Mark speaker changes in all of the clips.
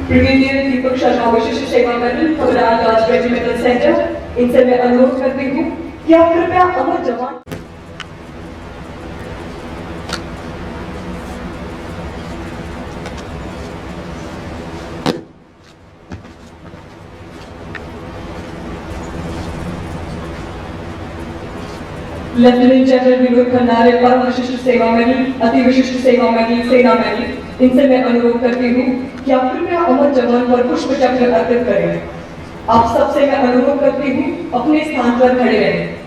Speaker 1: Brigadier Deepak Sharma विशिष्ट सेवा medal खबराल राज regimental centre, इनसे मैं अनुरोध करती हूँ कि आप कृपया अमर जवान लेफ्टिनेंट जनरल विनोद खन्नारे परम विशिष्ट सेवा मेडल, अति विशिष्ट सेवा मेडल, सेना मेडल, इनसे मैं अनुरोध करती हूँ कि आप कृपया अमर जवान पर पुष्प चक्र अर्पित करें। आप सबसे मैं अनुरोध करती हूँ अपने स्थान पर खड़े रहें।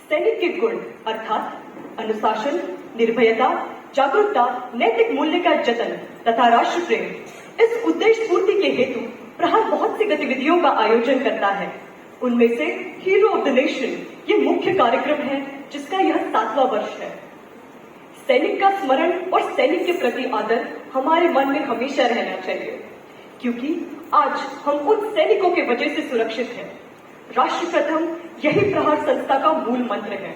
Speaker 1: सैनिक के गुण अर्थात अनुशासन, निर्भयता, जागरूकता, नैतिक मूल्य का जतन तथा राष्ट्र प्रेम। इस उद्देश्य पूर्ति के हेतु प्रहार बहुत सी गतिविधियों का आयोजन करता है। उनमें से हीरो ऑफ द नेशन ये मुख्य कार्यक्रम है, जिसका यह 7वां वर्ष है। सैनिक का स्मरण और सैनिक के प्रति आदर हमारे मन में हमेशा रहना चाहिए, क्योंकि आज हम उन सैनिकों के वजह से सुरक्षित हैं। राष्ट्र प्रथम यही प्रहार संस्था का मूल मंत्र है।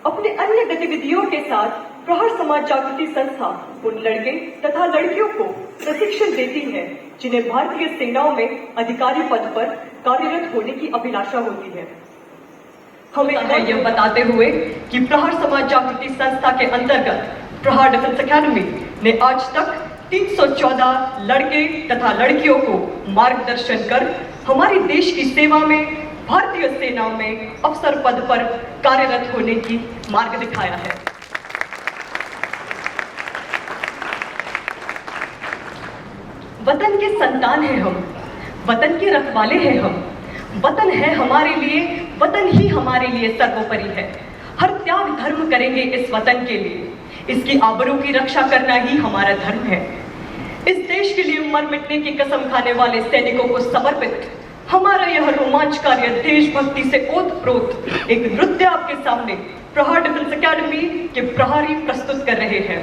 Speaker 1: अपने अन्य गतिविधियों के साथ प्रहार समाज जागृति संस्था उन लड़के तथा लड़कियों को प्रशिक्षण देती है जिन्हें भारतीय सेनाओं में अधिकारी पद पर कार्यरत होने की अभिलाषा होती है। हमें यह बताते हुए कि प्रहार समाज जागृति संस्था के अंतर्गत प्रहार डिफेंस अकेडमी ने आज तक 314 लड़के तथा लड़कियों को मार्गदर्शन कर हमारे देश की सेवा में भारतीय सेनाओं में अफसर पद पर कार्यरत होने की मार्ग दिखाया है। वतन के संतान हैं हम, वतन के रखवाले हैं हम, वतन है हमारे लिए, वतन ही हमारे लिए सर्वोपरि है। हर त्याग धर्म करेंगे इस वतन के लिए, इसकी आबरू की रक्षा करना ही हमारा धर्म है। इस देश के लिए मर मिटने की कसम खाने वाले सैनिकों को समर्पित हमारा यह रोमांचकारी देशभक्ति से ओतप्रोत एक नृत्य आपके सामने प्रहार डिफेंस अकेडमी के प्रहारी प्रस्तुत कर रहे हैं।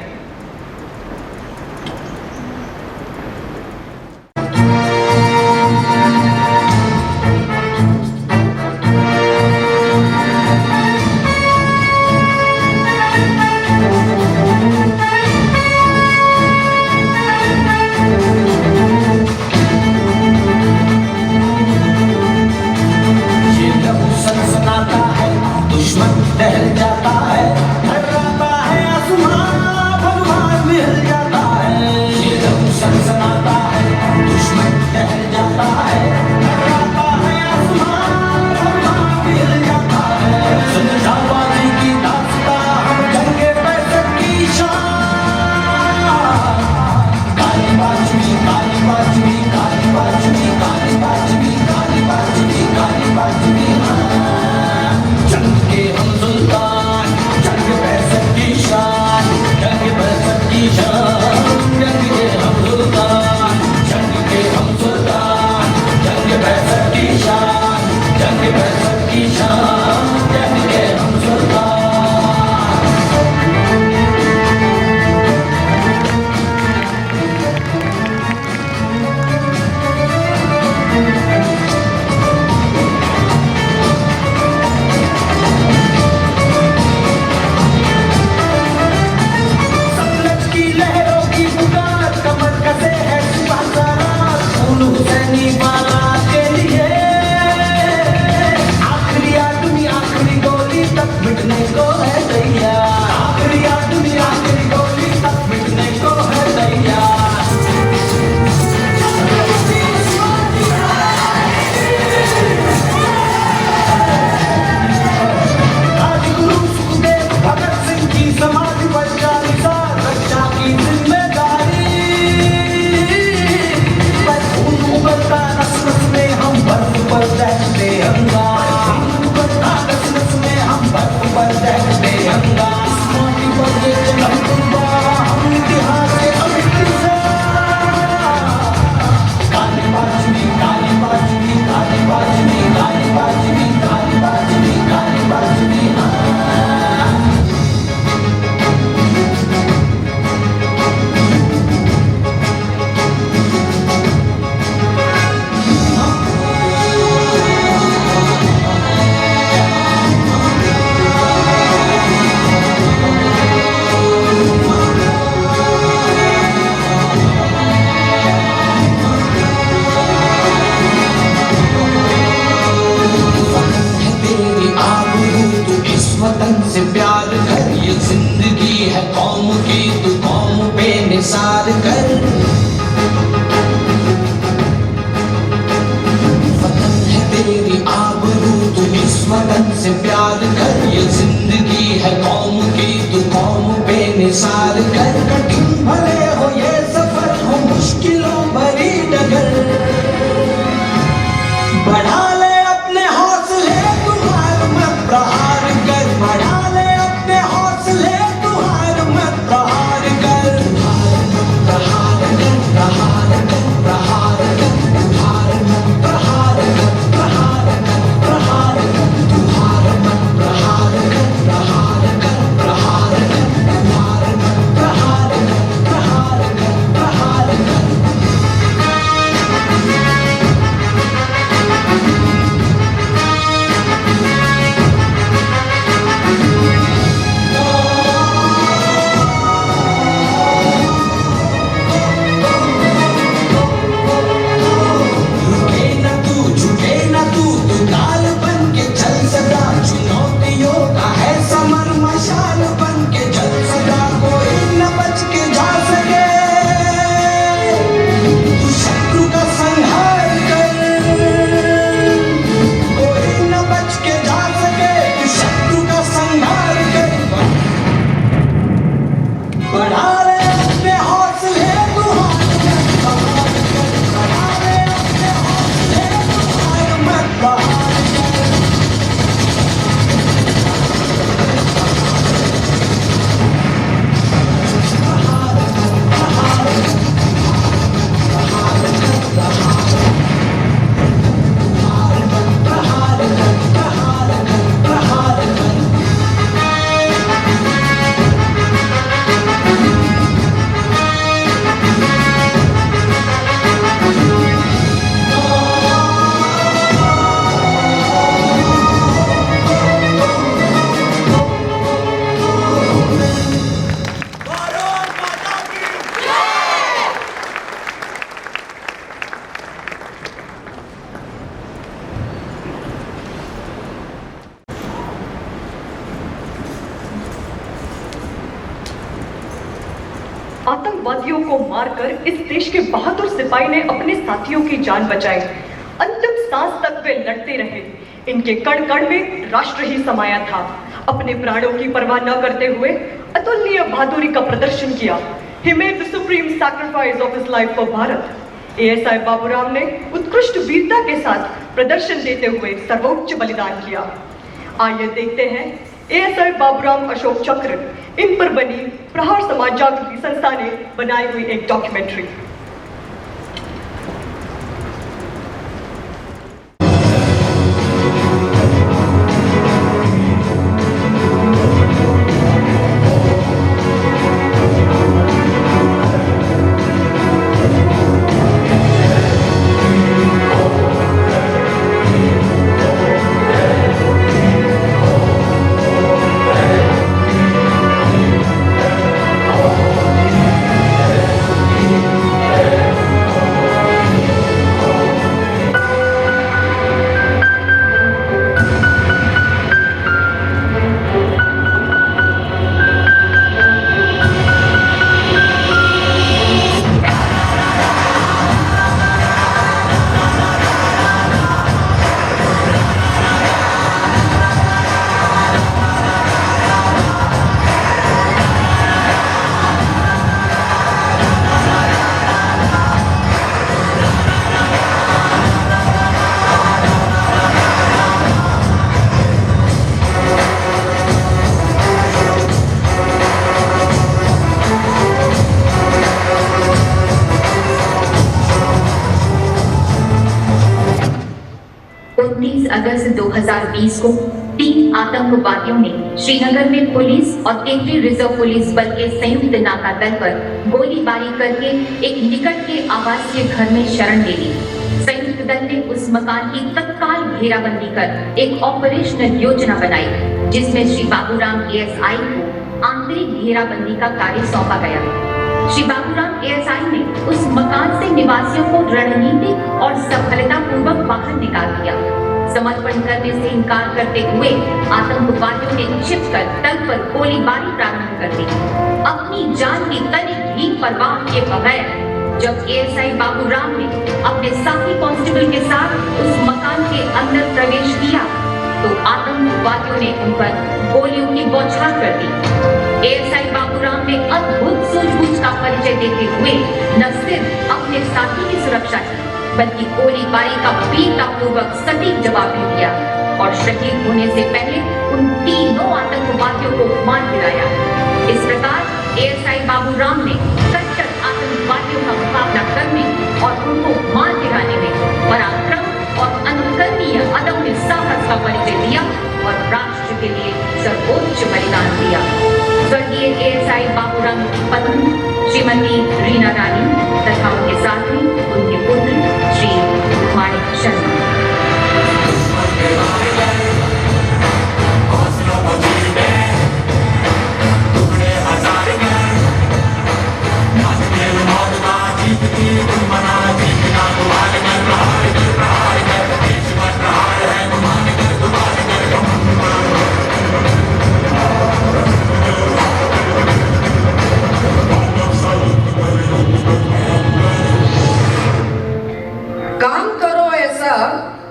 Speaker 1: आतंकवादियों को मारकर इस देश के बहादुर सिपाही ने अपने साथियों की जान बचाई। अंतिम सांस तक वे लड़ते रहे। इनके कण कण में राष्ट्र ही समाया था। अपने प्राणों की परवाह न करते हुए अतुलनीय बहादुरी का प्रदर्शन किया। He made the supreme sacrifice of his life for Bharat. ASI Baburam ने उत्कृष्ट वीरता के साथ प्रदर्शन देते हुए सर्वोच्च बलिदान किया। आइए देखते हैं ASI बाबूराम अशोक चक्र, इन पर बनी प्रहार समाज जागृति संस्था ने बनाई हुई एक डॉक्यूमेंट्री।
Speaker 2: अगस्त 2020 को 3 आतंकवादियों ने श्रीनगर में पुलिस और केंद्रीय रिजर्व पुलिस बल के संयुक्त नाका दल पर गोलीबारी करके एक निकट के आवासीय घर में शरण ले ली। संयुक्त दल ने उस मकान की तत्काल घेराबंदी कर एक ऑपरेशनल योजना बनाई, जिसमें श्री बाबूराम ASI को आंतरिक घेराबंदी का कार्य सौंपा गया। श्री बाबूराम ASI ने उस मकान से निवासियों को रणनीतिक और सफलतापूर्वक बाहर निकाल दिया। समर्पण करने से इनकार करते हुए आतंकवादियों ने छिपकर तल पर गोलीबारी प्रारंभ कर दी। अपनी जान की तनिक भी परवाह किए बगैर जब ASI बाबूराम ने अपने साथी कांस्टेबल के साथ उस मकान के अंदर प्रवेश किया तो आतंकवादियों ने उन पर गोलियों की बौछार कर दी। ASI बाबूराम ने अद्भुत सूझबूझ का परिचय देते हुए न सिर्फ अपने साथी की सुरक्षा की, बल्कि गोलीबारी का वीरतापूर्वक सटीक जवाब भी दिया और शहीद होने से पहले उन तीनों आतंकवादियों को मार गिराया। इस प्रकार ASI बाबूराम ने कट्टर आतंकवादियों का मुकाबला करने और उनको मार गिराने में पराक्रम और अनुकरणीय अदम्य साहस का परिचय दिया और राष्ट्र के लिए सर्वोच्च बलिदान दिया। स्वर्गीय ASI बाबूराम की पत्नी श्रीमती रीना रानी तथा उनके साथी उनके पुत्र श्री माणिक शर्मा।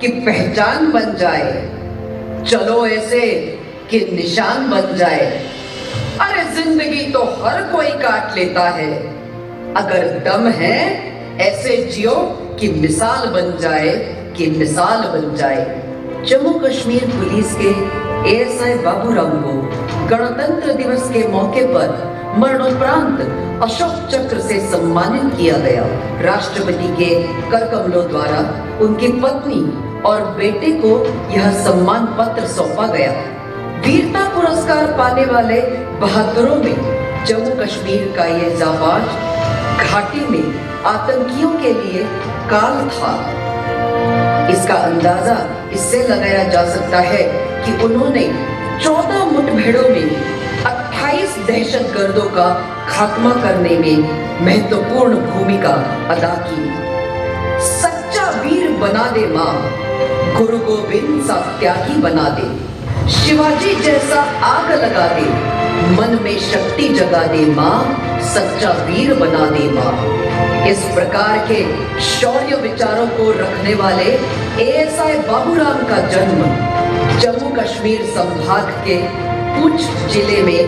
Speaker 3: कि पहचान बन जाए, चलो ऐसे कि निशान बन जाए। अरे जिंदगी तो हर कोई काट लेता है, अगर दम है ऐसे जियो कि मिसाल बन जाए, कि मिसाल बन जाए। जम्मू कश्मीर पुलिस के ASI बाबूराम को गणतंत्र दिवस के मौके पर मरणोपरांत अशोक चक्र से सम्मानित किया गया। राष्ट्रपति के करकमलों द्वारा उनकी पत्नी और बेटे को यह सम्मान पत्र सौंपा गया। वीरता पुरस्कार पाने वाले बहादुरों में जम्मू कश्मीर का ये जाबाज घाटी में आतंकियों के लिए काल था। इसका अंदाजा इससे लगाया जा सकता है कि उन्होंने 14 मुठभेड़ों में 28 दहशतगर्दों का खात्मा करने में महत्वपूर्ण भूमिका अदा की। सच्चा वीर बना दे मां, गुरु गोविंद सा त्यागी बना दे, शिवाजी जैसा आग लगा दे, मन में शक्ति जगा दे माँ, सच्चा वीर बना दे माँ। इस प्रकार के शौर्य विचारों को रखने वाले एएसआई बाबूराम का जन्म जम्मू कश्मीर संभाग के पुंछ जिले में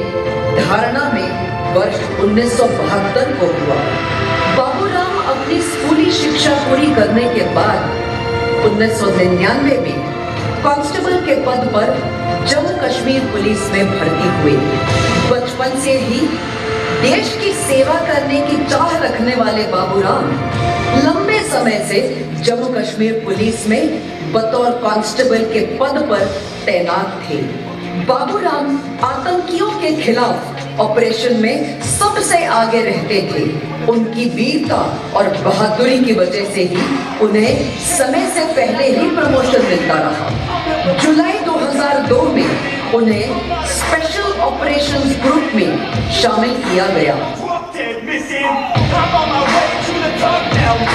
Speaker 3: धारणा में वर्ष 1972 को हुआ। बाबूराम अपनी स्कूली शिक्षा पूरी करने के बाद 1999 में कांस्टेबल के पद पर जम्मू कश्मीर पुलिस में भर्ती हुए। बचपन से ही देश की सेवा करने की चाह रखने वाले बाबूराम लंबे समय से जम्मू कश्मीर पुलिस में बतौर कांस्टेबल के पद पर तैनात थे। बाबूराम आतंकियों के खिलाफ ऑपरेशन में सबसे आगे रहते थे। उनकी वीरता और बहादुरी की वजह से ही उन्हें समय से पहले ही प्रमोशन मिलता रहा। जुलाई 2002 में उन्हें स्पेशल ऑपरेशंस ग्रुप में शामिल किया गया।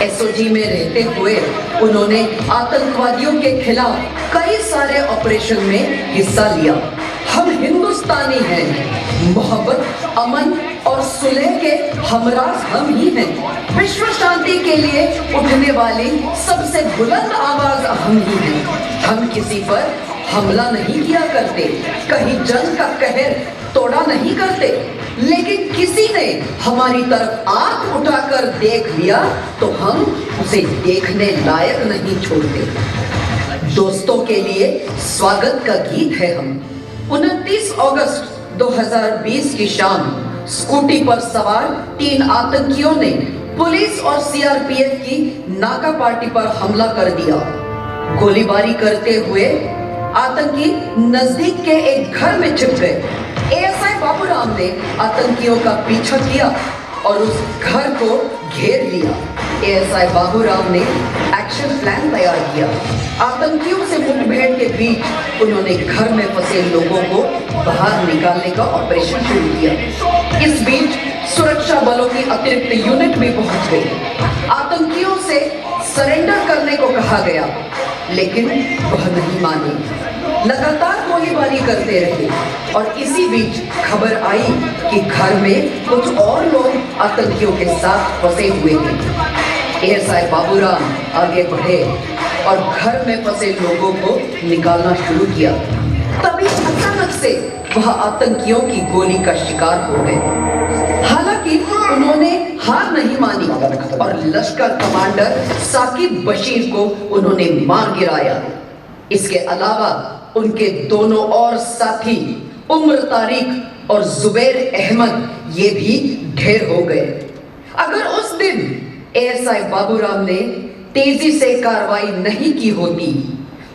Speaker 3: एसओजी में रहते हुए उन्होंने आतंकवादियों के खिलाफ कई सारे ऑपरेशन में हिस्सा लिया। हम हिंदुस्तानी हैं, मोहब्बत, अमन और सुलह के हमराज हम ही हैं। विश्व शांति के लिए उठने वाली सबसे बुलंद आवाज हम ही हैं। हम किसी पर हमला नहीं किया करते, कहीं जंग का कहर तोड़ा नहीं करते, लेकिन किसी ने हमारी तरफ आंख उठाकर देख लिया तो हम उसे देखने लायक नहीं छोड़ते। दोस्तों के लिए स्वागत का गीत है हम। 29 अगस्त 2020 की शाम स्कूटी पर सवार 3 आतंकियों ने पुलिस और सीआरपीएफ की नाका पार्टी पर हमला कर दिया। गोलीबारी करते हुए आतंकी नजदीक के एक घर में छिप गए। एएसआई बाबूराम ने आतंकियों का पीछा किया और उस घर को घेर लिया। एएसआई बाबूराम ने एक्शन प्लान तैयार किया। आतंकियों से मुठभेड़ के बीच उन्होंने घर में फंसे लोगों को बाहर निकालने का ऑपरेशन शुरू किया। इस बीच सुरक्षा बलों की अतिरिक्त यूनिट भी पहुंच गई। आतंकियों से सरेंडर करने को कहा गया, लेकिन वह नहीं माने। लगातार गोलीबारी करते रहे और इसी बीच खबर आई कि घर में कुछ और लोग आतंकियों के साथ फंसे हुए थे। एएसआई बाबूराम आगे बढ़े और घर में फंसे लोगों को निकालना शुरू किया। तभी अचानक से वह आतंकियों की गोली का शिकार हो गए। हालांकि उन्होंने हार नहीं मानी और लश्कर कमांडर साकिब बशीर को उन्होंने मार गिराया। इसके अलावा उनके दोनों और साथी उम्र तारिक और जुबैर अहमद ये भी ढेर हो गए। अगर उस दिन एएसआई बाबूराम ने तेजी से कार्रवाई नहीं की होती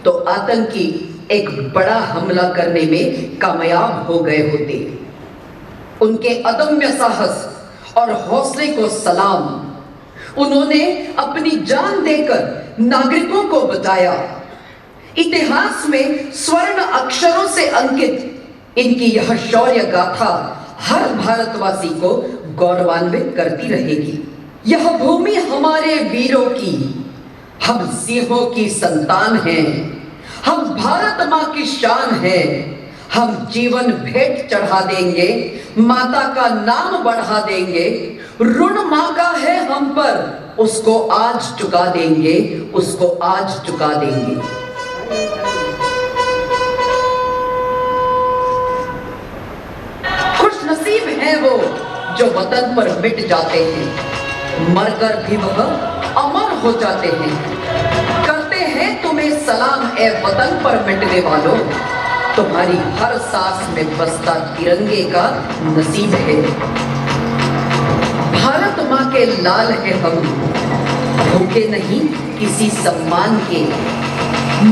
Speaker 3: तो आतंकी एक बड़ा हमला करने में कामयाब हो गए होते। उनके अदम्य साहस और हौसले को सलाम। उन्होंने अपनी जान देकर नागरिकों को बचाया। इतिहास में स्वर्ण अक्षरों से अंकित इनकी यह शौर्य गाथा हर भारतवासी को गौरवान्वित करती रहेगी। यह भूमि हमारे वीरों की, हम सिंहों की संतान हैं, हम भारत माँ की शान हैं। हम जीवन भेंट चढ़ा देंगे, माता का नाम बढ़ा देंगे। ऋण माँ का है हम पर, उसको आज चुका देंगे, उसको आज चुका देंगे। खुश नसीब है वो जो वतन पर मिट जाते हैं, मरकर भी वह अमर हो जाते हैं। करते हैं तुम्हें सलाम ए वतन पर मिटने वालों, तुम्हारी हर सांस में बसता तिरंगे का नसीब है। भारत माँ के लाल है हम, भूखे नहीं किसी सम्मान के।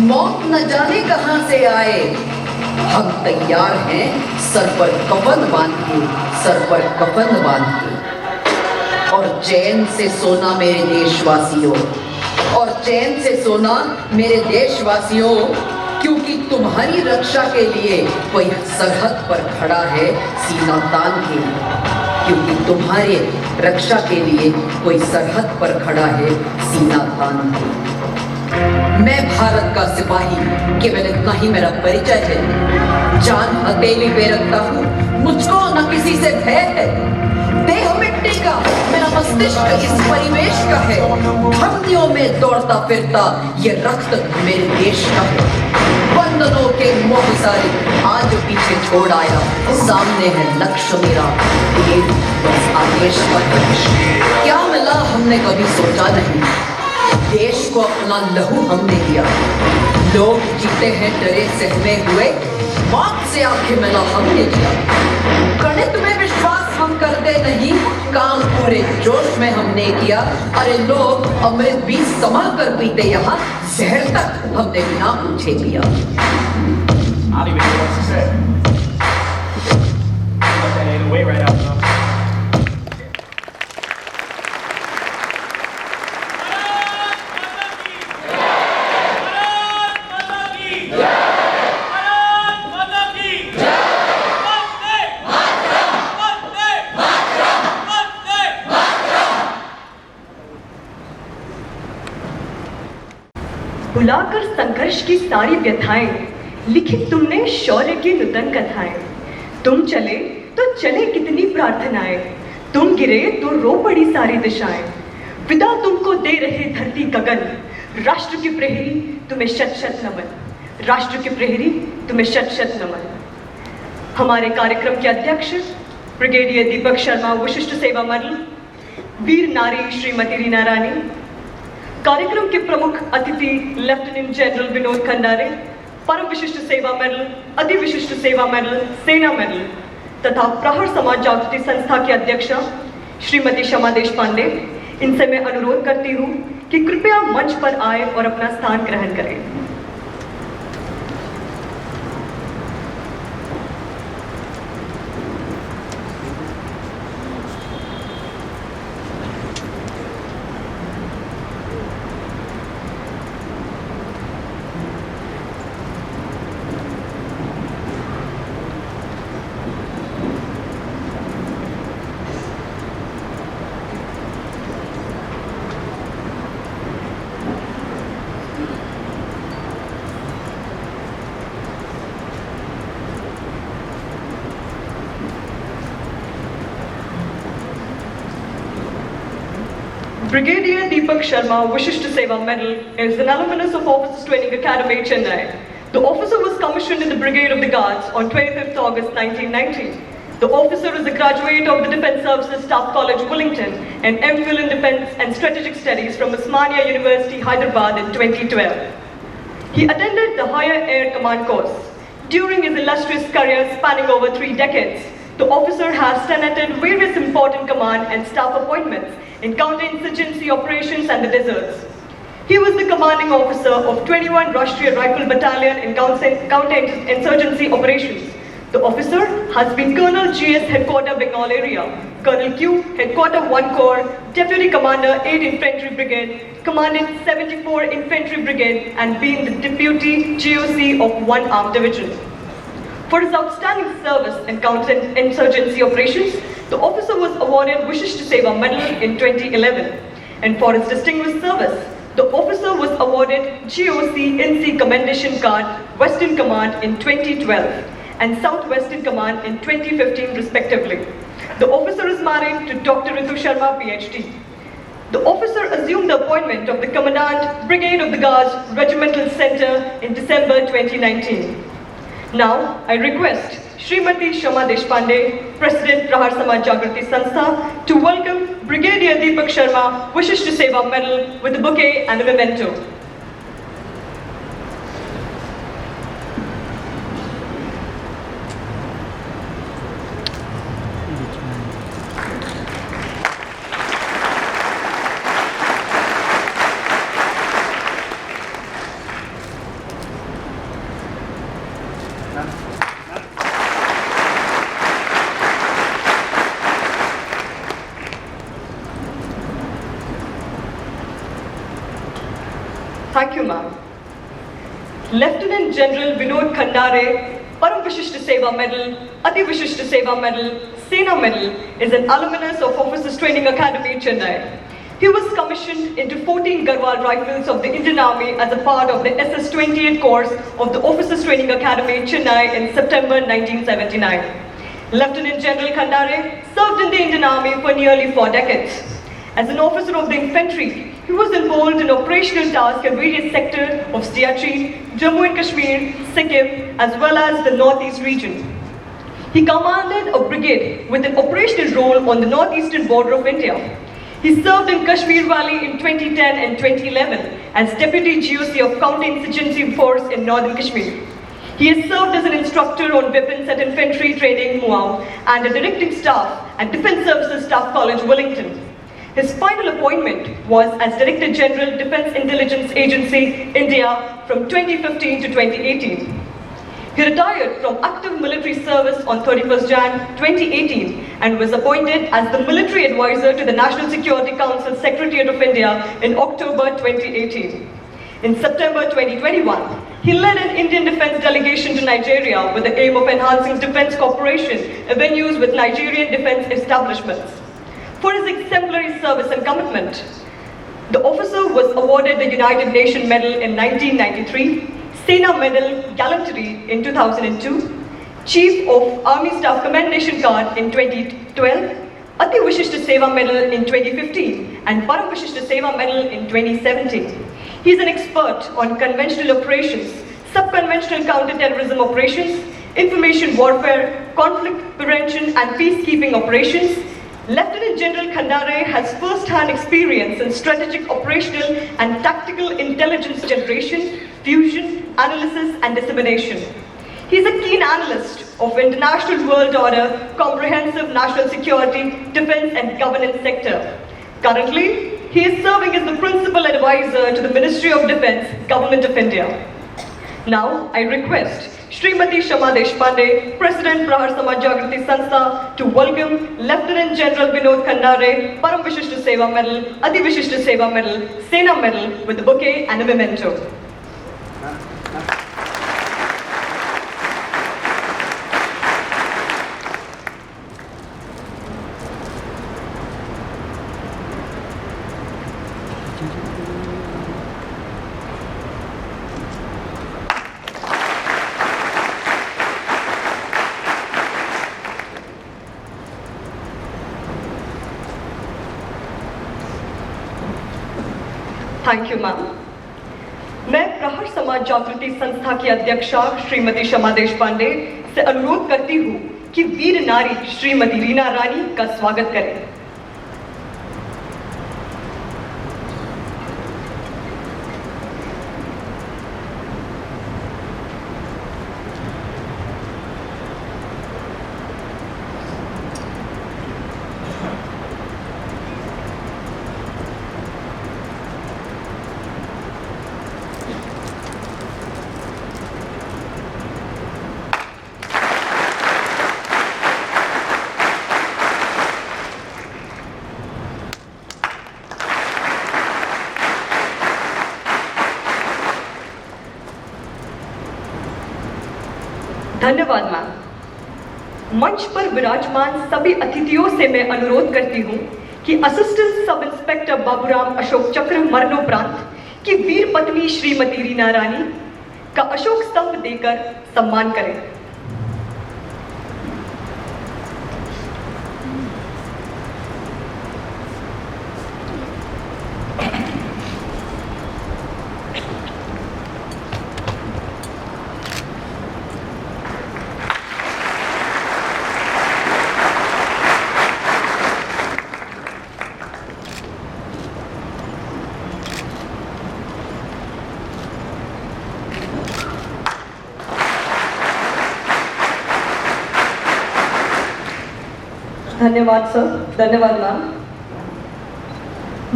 Speaker 3: मौत न जाने कहां से आए, हम तैयार हैं सर पर कफन बांध के, सर पर कफन बांध के। और चैन से सोना मेरे देशवासियों, और चैन से सोना मेरे देशवासियों, क्योंकि तुम्हारी रक्षा के लिए कोई सरहद पर खड़ा है सीना तान के। क्योंकि तुम्हारे रक्षा के लिए कोई सरहद पर खड़ा है सीना तान के। मैं भारत का सिपाही, केवल इतना ही मेरा परिचय है। जान हथेली पे रखता हूँ, मुझको न किसी से भय है। देह मिट्टी का, मेरा मस्तिष्क इस परिवेश का है। धमनियों में दौड़ता फिरता ये रक्त मेरे देश का है। बंधनों के मोह सारे आज पीछे छोड़ आया, सामने है लक्ष्य मेरा, ये बस आदेश का है। क्या मिला हमने कभी सोचा नहीं, देश को अपना लहू हमने दिया। लोग जीते हैं डरे सहमे हुए, मौत से आंखें मिला हमने दिया। गणित में विश्वास हम करते नहीं, काम पूरे जोश में हमने किया। अरे लोग अमृत भी समा कर पीते, यहाँ जहर तक हमने बिना पूछे पिया।
Speaker 4: I don't even know what to say. Let that 808 right out, though.
Speaker 1: बुलाकर संघर्ष की सारी व्यथाएं, लिखी तुमने शौर्य की नूतन कथाएं। तुम चले तो चले कितनी प्रार्थनाएं, तुम गिरे तो रो पड़ी सारी दिशाएं। विदा तुमको दे रहे धरती गगन, राष्ट्र की प्रहरी तुम्हें शत शत नमन, राष्ट्र की प्रहरी तुम्हें शत शत नमन। हमारे कार्यक्रम के अध्यक्ष ब्रिगेडियर दीपक शर्मा विशिष्ट सेवा मडल, वीर नारी श्रीमती रीना रानी, कार्यक्रम के प्रमुख अतिथि लेफ्टिनेंट जनरल विनोद खंडारे, परम विशिष्ट सेवा मेडल, अति विशिष्ट सेवा मेडल, सेना मेडल तथा प्रहर समाज जागृति संस्था की अध्यक्षा श्रीमती शमा देशपांडे, इनसे मैं अनुरोध करती हूँ कि कृपया मंच पर आए और अपना स्थान ग्रहण करें। Brigadier Deepak Sharma Vishisht Seva Medal is an alumnus of Officers Training Academy, Chennai. The officer was commissioned in the Brigade of the Guards on 25th August 1990. The officer is a graduate of the Defence Services Staff College, Wellington, and MPhil in Defence and Strategic Studies from Osmania University, Hyderabad in 2012. He attended the Higher Air Command course. During his illustrious career spanning over 3 decades, the officer has tenanted various important command and staff appointments in counterinsurgency operations and the deserts. He was the commanding officer of 21 Rashtriya Rifle Battalion in counterinsurgency operations. The officer has been Colonel GS Headquarter Bengal Area, Colonel Q Headquarter 1 Corps, Deputy Commander 8 Infantry Brigade, commanded 74 Infantry Brigade and been the Deputy GOC of 1 Armed Division. For his outstanding service in counterinsurgency operations, the officer was awarded Vishisht Seva Medal in 2011. And for his distinguished service, the officer was awarded GOC NC Commendation Card, Western Command in 2012 and Southwestern Command in 2015 respectively. The officer is married to Dr. Ritu Sharma, PhD. The officer assumed the appointment of the Commandant, Brigade of the Guards, Regimental Center in December 2019. Now, I request Srimati Shama Deshpande, President Prahar Samaj Jagriti Sanstha, to welcome Brigadier Deepak Sharma, Vishisht Seva Medal with a bouquet and a memento. Thank you, ma'am. Lieutenant General Vinod Khandare, Param Vishisht Seva Medal, Ati Vishisht Seva Medal, Sena Medal is an alumnus of Officers Training Academy, Chennai. He was commissioned into 14 Garhwal Rifles of the Indian Army as a part of the SS-28 course of the Officers Training Academy, Chennai in September 1979. Lieutenant General Khandare served in the Indian Army for nearly 4 decades. As an officer of the infantry, he was involved in operational tasks in various sectors of Siachen, Jammu and Kashmir, Sikkim, as well as the Northeast region. He commanded a brigade with an operational role on the northeastern border of India. He served in Kashmir Valley in 2010 and 2011 as Deputy GOC of Counter-Insurgency Force in Northern Kashmir. He has served as an instructor on weapons at Infantry Training, MUAW, and a directing staff at Defence Services Staff College, Wellington. His final appointment was as Director General, Defence Intelligence Agency, India from 2015 to 2018. He retired from active military service on 31st Jan 2018 and was appointed as the Military Advisor to the National Security Council Secretariat of India in October 2018. In September 2021, he led an Indian defence delegation to Nigeria with the aim of enhancing defence cooperation avenues with Nigerian defence establishments. For his exemplary service and commitment, the officer was awarded the United Nations Medal in 1993, Sena Medal Gallantry in 2002, Chief of Army Staff Commendation Card in 2012, Ati Vishishta Seva Medal in 2015, and Param Vishishta Seva Medal in 2017. He is an expert on conventional operations, sub-conventional counter-terrorism operations, information warfare, conflict prevention and peacekeeping operations. Lieutenant General Khandare has first-hand experience in strategic, operational and tactical intelligence generation, fusion, analysis and dissemination. He is a keen analyst of international world order, comprehensive national security, defense and governance sector. Currently, he is serving as the Principal Advisor to the Ministry of Defence, Government of India. Now, I request Srimati Shama Deshpande, President Prahar Samaj Jagriti Sanstha, to welcome Lieutenant General Vinod Khandare, Param Vishishta Seva Medal, Ati Vishishta Seva Medal, Sena Medal with a bouquet and a memento. Thank you ma'am. मैं प्रहर समाज जागृति संस्था की अध्यक्षा श्रीमती शमा देशपांडे से अनुरोध करती हूँ कि वीर नारी श्रीमती रीना रानी का स्वागत करें। धन्यवाद मैम। मंच पर विराजमान सभी अतिथियों से मैं अनुरोध करती हूं कि assistant sub inspector Baburam Ashok चक्र मरणोपरांत की वीर पत्नी श्रीमती रीना रानी का अशोक स्तंभ देकर सम्मान करें। धन्यवाद सर, धन्यवाद मैम।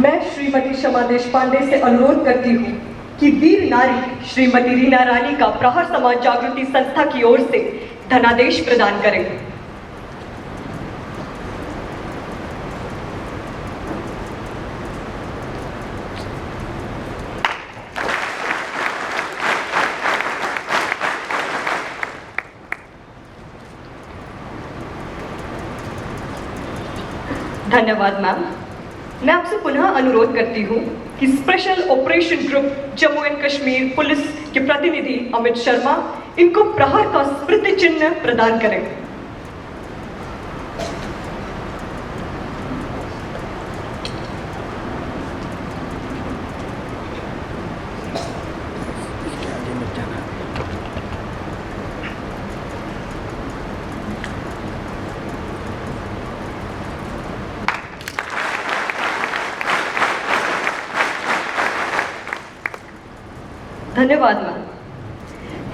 Speaker 1: मैं श्रीमती शमा देशपांडे से अनुरोध करती हूँ कि वीर नारी श्रीमती रीना रानी का प्रहर समाज जागृति संस्था की ओर से धनादेश प्रदान करें। धन्यवाद मैम। मैं आपसे पुनः अनुरोध करती हूँ कि special operation group Jammu and Kashmir police के प्रतिनिधि अमित शर्मा इनको प्रहर का स्मृति चिन्ह प्रदान करें। धन्यवाद ma'am.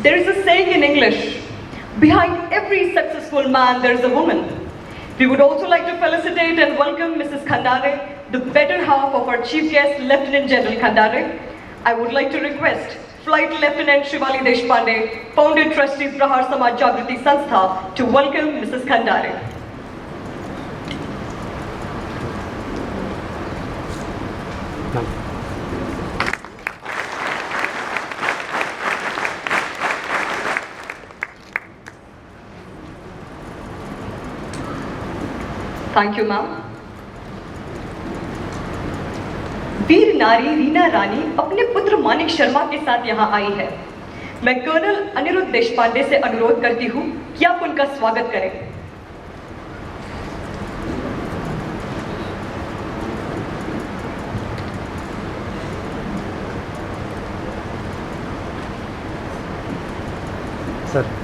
Speaker 1: There is a saying in English, behind every successful man there is a woman. We would also like to felicitate and welcome Mrs. Khandare, the better half of our chief guest, Lieutenant General Khandare. I would like to request Flight Lieutenant Shivali Deshpande, Founded Trustees Prahar Samaj Jagriti Sanstha, to welcome Mrs. Khandare. Thank you, ma'am. वीर नारी रीना रानी अपने पुत्र मानिक शर्मा के साथ यहाँ आई है. मैं colonel Anirudh Deshpande से अनुरोध करती हूँ कि आप उनका स्वागत करें.
Speaker 5: सर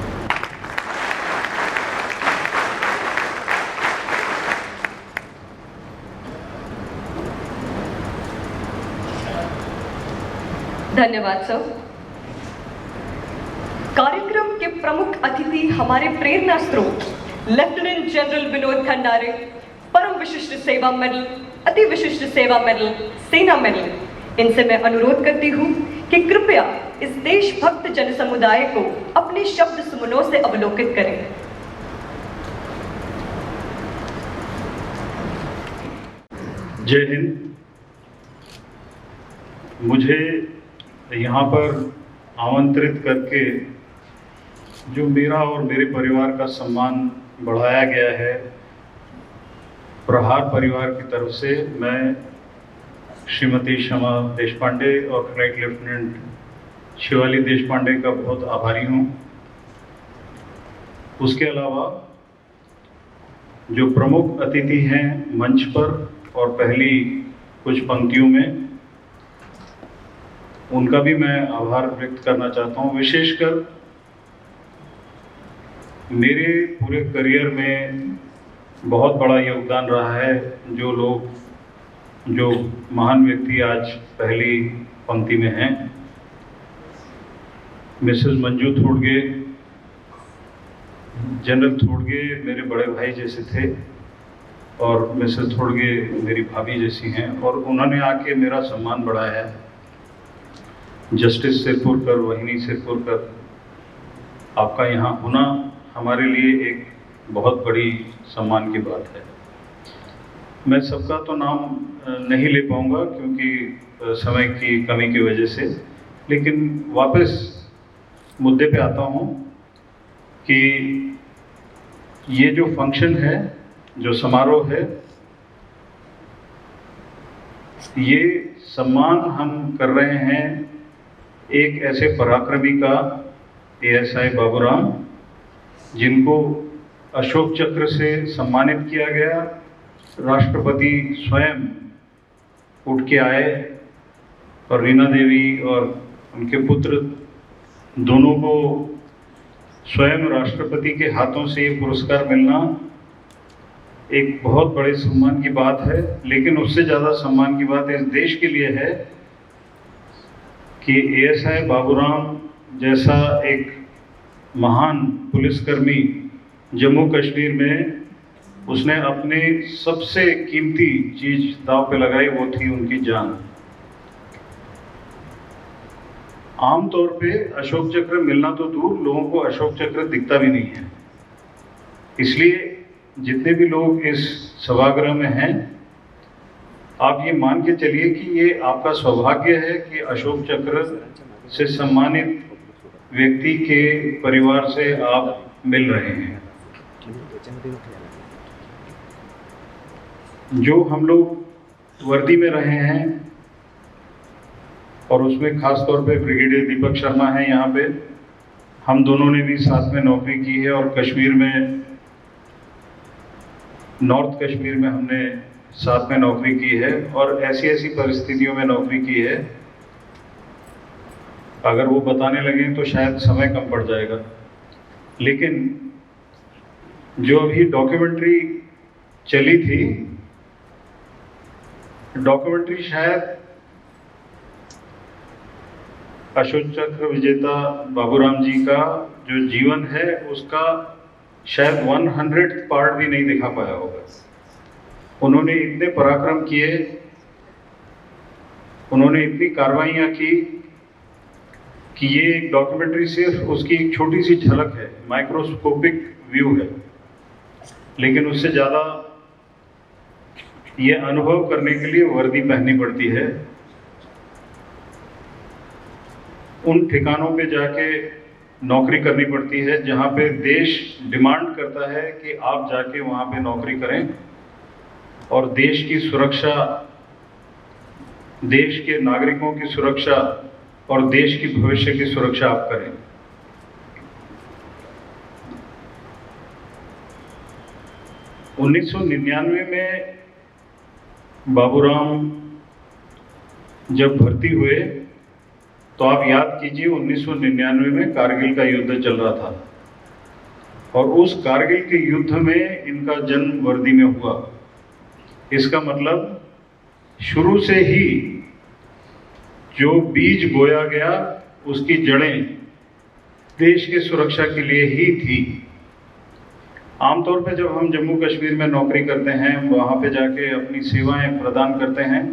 Speaker 1: धन्यवाद सर. कार्यक्रम के प्रमुख अतिथि हमारे प्रेरणा स्रोत लेफ्टिनेंट जनरल विनोद खंडारे, परम विशिष्ट सेवा मेडल, अति विशिष्ट सेवा मेडल, सेना मेडल. इनसे मैं अनुरोध करती हूँ कि कृपया इस देशभक्त जन समुदाय को अपने शब्द सुमनों से अवलोकित करें.
Speaker 6: जय हिंद. मुझे यहाँ पर आमंत्रित करके जो मेरा और मेरे परिवार का सम्मान बढ़ाया गया है प्रहार परिवार की तरफ से, मैं श्रीमती शमा देशपांडे और फ्लाइट लेफ्टिनेंट शिवाली देशपांडे का बहुत आभारी हूँ. उसके अलावा जो प्रमुख अतिथि हैं मंच पर और पहली कुछ पंक्तियों में, उनका भी मैं आभार व्यक्त करना चाहता हूँ. विशेषकर मेरे पूरे करियर में बहुत बड़ा योगदान रहा है जो महान व्यक्ति आज पहली पंक्ति में हैं. मिसेस मंजू थोड़गे, जनरल थोड़गे मेरे बड़े भाई जैसे थे और मिसेस थोड़गे मेरी भाभी जैसी हैं, और उन्होंने आके मेरा सम्मान बढ़ाया है. जस्टिस सिरपुरकर, वहिनी सिरपुरकर, आपका यहाँ होना हमारे लिए एक बहुत बड़ी सम्मान की बात है. मैं सबका तो नाम नहीं ले पाऊँगा क्योंकि समय की कमी की वजह से, लेकिन वापस मुद्दे पे आता हूँ कि ये जो फंक्शन है, जो समारोह है, ये सम्मान हम कर रहे हैं एक ऐसे पराक्रमी का, एएसआई बाबूराम, जिनको अशोक चक्र से सम्मानित किया गया. राष्ट्रपति स्वयं उठ के आए और रीना देवी और उनके पुत्र दोनों को स्वयं राष्ट्रपति के हाथों से ये पुरस्कार मिलना एक बहुत बड़े सम्मान की बात है. लेकिन उससे ज़्यादा सम्मान की बात इस देश के लिए है कि एएसआई बाबूराम जैसा एक महान पुलिसकर्मी जम्मू कश्मीर में उसने अपने सबसे कीमती चीज दांव पे लगाई, वो थी उनकी जान. आमतौर पे अशोक चक्र मिलना तो दूर, लोगों को अशोक चक्र दिखता भी नहीं है. इसलिए जितने भी लोग इस सभागृह में हैं, आप ये मान के चलिए कि ये आपका सौभाग्य है कि अशोक चक्र से सम्मानित व्यक्ति के परिवार से आप मिल रहे हैं. जो हम लोग वर्दी में रहे हैं और उसमें खास तौर पे ब्रिगेडियर दीपक शर्मा हैं यहाँ पे, हम दोनों ने भी साथ में नौकरी की है और कश्मीर में, नॉर्थ कश्मीर में हमने साथ में नौकरी की है और ऐसी ऐसी परिस्थितियों में नौकरी की है, अगर वो बताने लगे तो शायद समय कम पड़ जाएगा. लेकिन जो अभी डॉक्यूमेंट्री चली थी, डॉक्यूमेंट्री शायद अशोक चक्र विजेता बाबूराम जी का जो जीवन है उसका शायद 100th पार्ट भी नहीं दिखा पाया होगा। उन्होंने इतने पराक्रम किए, उन्होंने इतनी कार्रवाइयाँ की कि ये एक डॉक्यूमेंट्री सिर्फ उसकी एक छोटी सी झलक है, माइक्रोस्कोपिक व्यू है, लेकिन उससे ज़्यादा ये अनुभव करने के लिए वर्दी पहननी पड़ती है। उन ठिकानों पे जाके नौकरी करनी पड़ती है जहाँ पे देश डिमांड करता है कि आप जाके वहाँ पे नौकरी करें और देश की सुरक्षा, देश के नागरिकों की सुरक्षा और देश की भविष्य की सुरक्षा आप करें। उन्नीस 1999 में बाबूराम जब भर्ती हुए तो आप याद कीजिए 1999 में कारगिल का युद्ध चल रहा था और उस कारगिल के युद्ध में इनका जन्म वर्दी में हुआ। इसका मतलब शुरू से ही जो बीज बोया गया उसकी जड़ें देश की सुरक्षा के लिए ही थी। आमतौर पे जब हम जम्मू कश्मीर में नौकरी करते हैं, वहाँ पे जाके अपनी सेवाएं प्रदान करते हैं,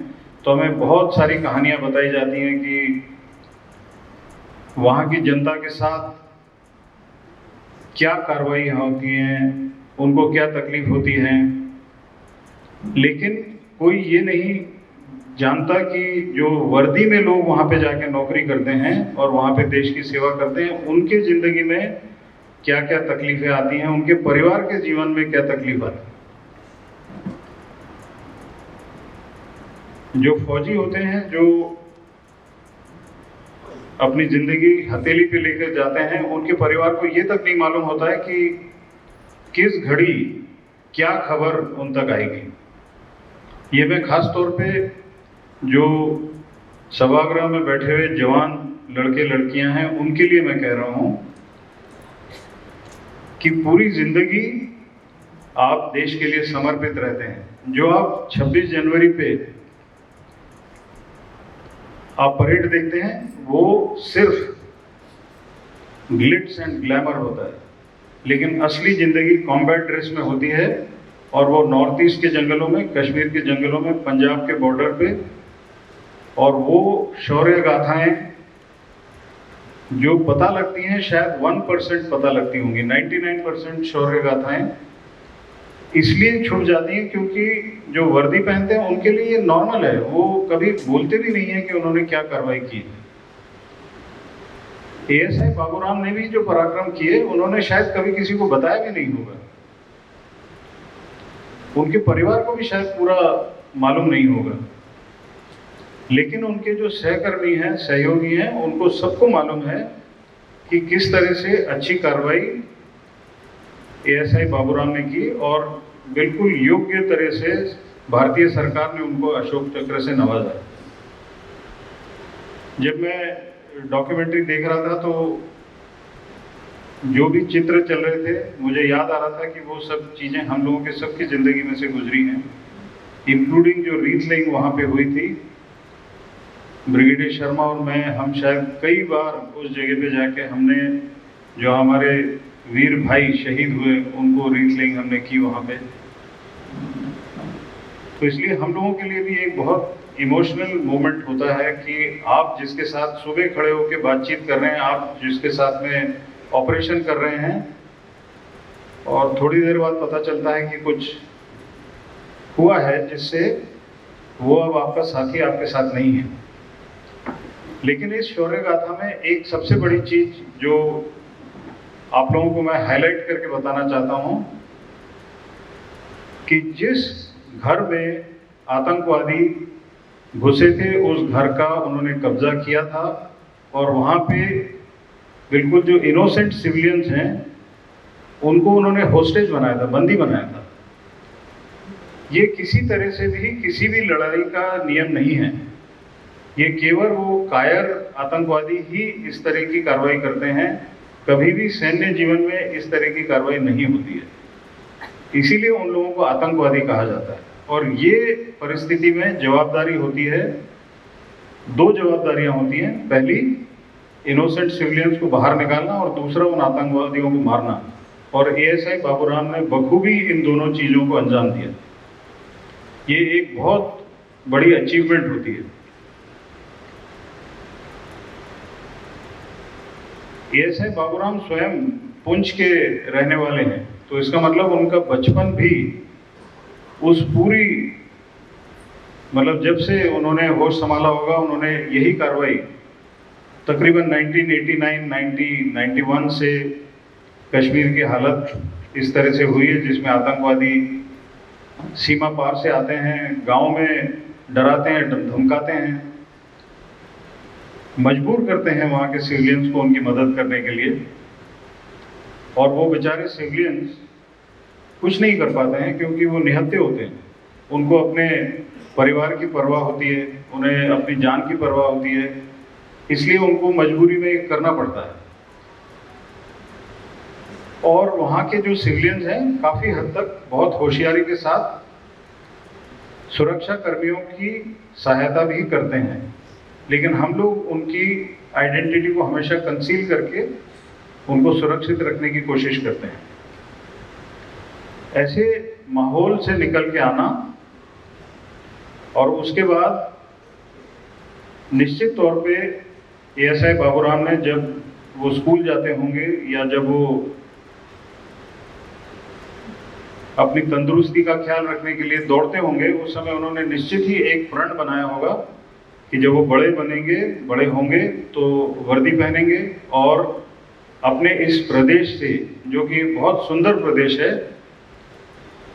Speaker 6: तो हमें बहुत सारी कहानियाँ बताई जाती हैं कि वहाँ की जनता के साथ क्या कार्रवाई होती हैं, उनको क्या तकलीफ होती है, लेकिन कोई ये नहीं जानता कि जो वर्दी में लोग वहाँ पे जाके नौकरी करते हैं और वहाँ पे देश की सेवा करते हैं, उनके ज़िंदगी में क्या क्या तकलीफें आती हैं, उनके परिवार के जीवन में क्या तकलीफ आती है। जो फौजी होते हैं, जो अपनी जिंदगी हथेली पे लेकर जाते हैं, उनके परिवार को ये तक नहीं मालूम होता है कि किस घड़ी क्या खबर उन तक आएगी। ये मैं खास तौर पे जो सभागृह में बैठे हुए जवान लड़के लड़कियां हैं उनके लिए मैं कह रहा हूं कि पूरी जिंदगी आप देश के लिए समर्पित रहते हैं। जो आप 26 जनवरी पे आप परेड देखते हैं वो सिर्फ ग्लिट्स एंड ग्लैमर होता है, लेकिन असली जिंदगी कॉम्बैट ड्रेस में होती है और वो नॉर्थ ईस्ट के जंगलों में, कश्मीर के जंगलों में, पंजाब के बॉर्डर पे, और वो शौर्य गाथाएं जो पता लगती हैं शायद 1% पता लगती होंगी, 99% शौर्य गाथाएं इसलिए छुप जाती हैं क्योंकि जो वर्दी पहनते हैं उनके लिए ये नॉर्मल है, वो कभी बोलते भी नहीं है कि उन्होंने क्या कार्रवाई की। एएसआई बाबूराम ने भी जो पराक्रम किए उन्होंने शायद कभी किसी को बताया भी नहीं होगा, उनके परिवार को भी शायद पूरा मालूम नहीं होगा, लेकिन उनके जो सहकर्मी हैं, सहयोगी हैं, उनको सबको मालूम है कि किस तरह से अच्छी कार्रवाई एएसआई बाबूराम ने की और बिल्कुल योग्य तरह से भारतीय सरकार ने उनको अशोक चक्र से नवाजा। जब मैं डॉक्यूमेंट्री देख रहा था तो जो भी चित्र चल रहे थे मुझे याद आ रहा था कि वो सब चीज़ें हम लोगों के सबकी ज़िंदगी में से गुजरी हैं, इंक्लूडिंग जो रीथलिंग वहाँ पे हुई थी। ब्रिगेडियर शर्मा और मैं, हम शायद कई बार उस जगह पे जाके हमने जो हमारे वीर भाई शहीद हुए उनको रीथलिंग हमने की वहाँ पे। तो इसलिए हम लोगों के लिए भी एक बहुत इमोशनल मोमेंट होता है कि आप जिसके साथ सुबह खड़े होकर बातचीत कर रहे हैं, आप जिसके साथ में ऑपरेशन कर रहे हैं, और थोड़ी देर बाद पता चलता है कि कुछ हुआ है जिससे वो अब आपका साथी आपके साथ नहीं है। लेकिन इस शौर्य गाथा में एक सबसे बड़ी चीज जो आप लोगों को मैं हाईलाइट करके बताना चाहता हूं कि जिस घर में आतंकवादी घुसे थे उस घर का उन्होंने कब्जा किया था और वहां पे बिल्कुल जो इनोसेंट सिविलियंस हैं उनको उन्होंने होस्टेज बनाया था, बंदी बनाया था। ये किसी तरह से भी किसी भी लड़ाई का नियम नहीं है, ये केवल वो कायर आतंकवादी ही इस तरह की कार्रवाई करते हैं, कभी भी सैन्य जीवन में इस तरह की कार्रवाई नहीं होती है, इसीलिए उन लोगों को आतंकवादी कहा जाता है। और ये परिस्थिति में जवाबदारी होती है, दो जवाबदारियां होती हैं। पहली इनोसेंट सिविलियंस को बाहर निकालना और दूसरा उन आतंकवादियों को मारना। और एएसआई बाबूराम ने बखूबी इन दोनों चीज़ों को अंजाम दिया। ये एक बहुत बड़ी अचीवमेंट होती है। एएसआई बाबूराम स्वयं पुंछ के रहने वाले हैं, तो इसका मतलब उनका बचपन भी उस पूरी मतलब जब से उन्होंने होश संभाला होगा उन्होंने यही कार्रवाई तकरीबन 1989, 1991 से कश्मीर की हालत इस तरह से हुई है जिसमें आतंकवादी सीमा पार से आते हैं, गांव में डराते हैं, धमकाते हैं, मजबूर करते हैं वहाँ के सिविलियंस को उनकी मदद करने के लिए। और वो बेचारे सिविलियंस कुछ नहीं कर पाते हैं क्योंकि वो निहत्थे होते हैं। उनको अपने परिवार की परवाह होती है, उन्हें अपनी जान की परवाह होती है, इसलिए उनको मजबूरी में करना पड़ता है। और वहाँ के जो सिविलियंस हैं काफ़ी हद तक बहुत होशियारी के साथ सुरक्षा कर्मियों की सहायता भी करते हैं, लेकिन हम लोग उनकी आइडेंटिटी को हमेशा कंसील करके उनको सुरक्षित रखने की कोशिश करते हैं। ऐसे माहौल से निकल के आना और उसके बाद निश्चित तौर पे एएसआई बाबूराम ने जब वो स्कूल जाते होंगे या जब वो अपनी तंदुरुस्ती का ख्याल रखने के लिए दौड़ते होंगे, उस समय उन्होंने निश्चित ही एक प्रण बनाया होगा कि जब वो बड़े होंगे तो वर्दी पहनेंगे और अपने इस प्रदेश से, जो कि बहुत सुंदर प्रदेश है,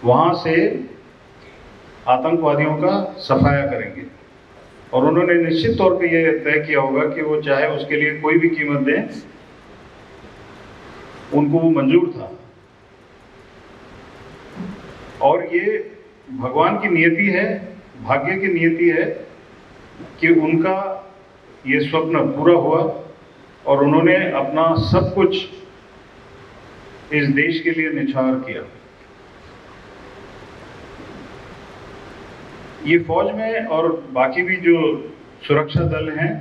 Speaker 6: वहाँ से आतंकवादियों का सफाया करेंगे। और उन्होंने निश्चित तौर पे ये तय किया होगा कि वो चाहे उसके लिए कोई भी कीमत दें, उनको वो मंजूर था। और ये भगवान की नियति है, भाग्य की नियति है कि उनका ये स्वप्न पूरा हुआ और उन्होंने अपना सब कुछ इस देश के लिए निछावर किया। ये फौज में और बाकी भी जो सुरक्षा दल हैं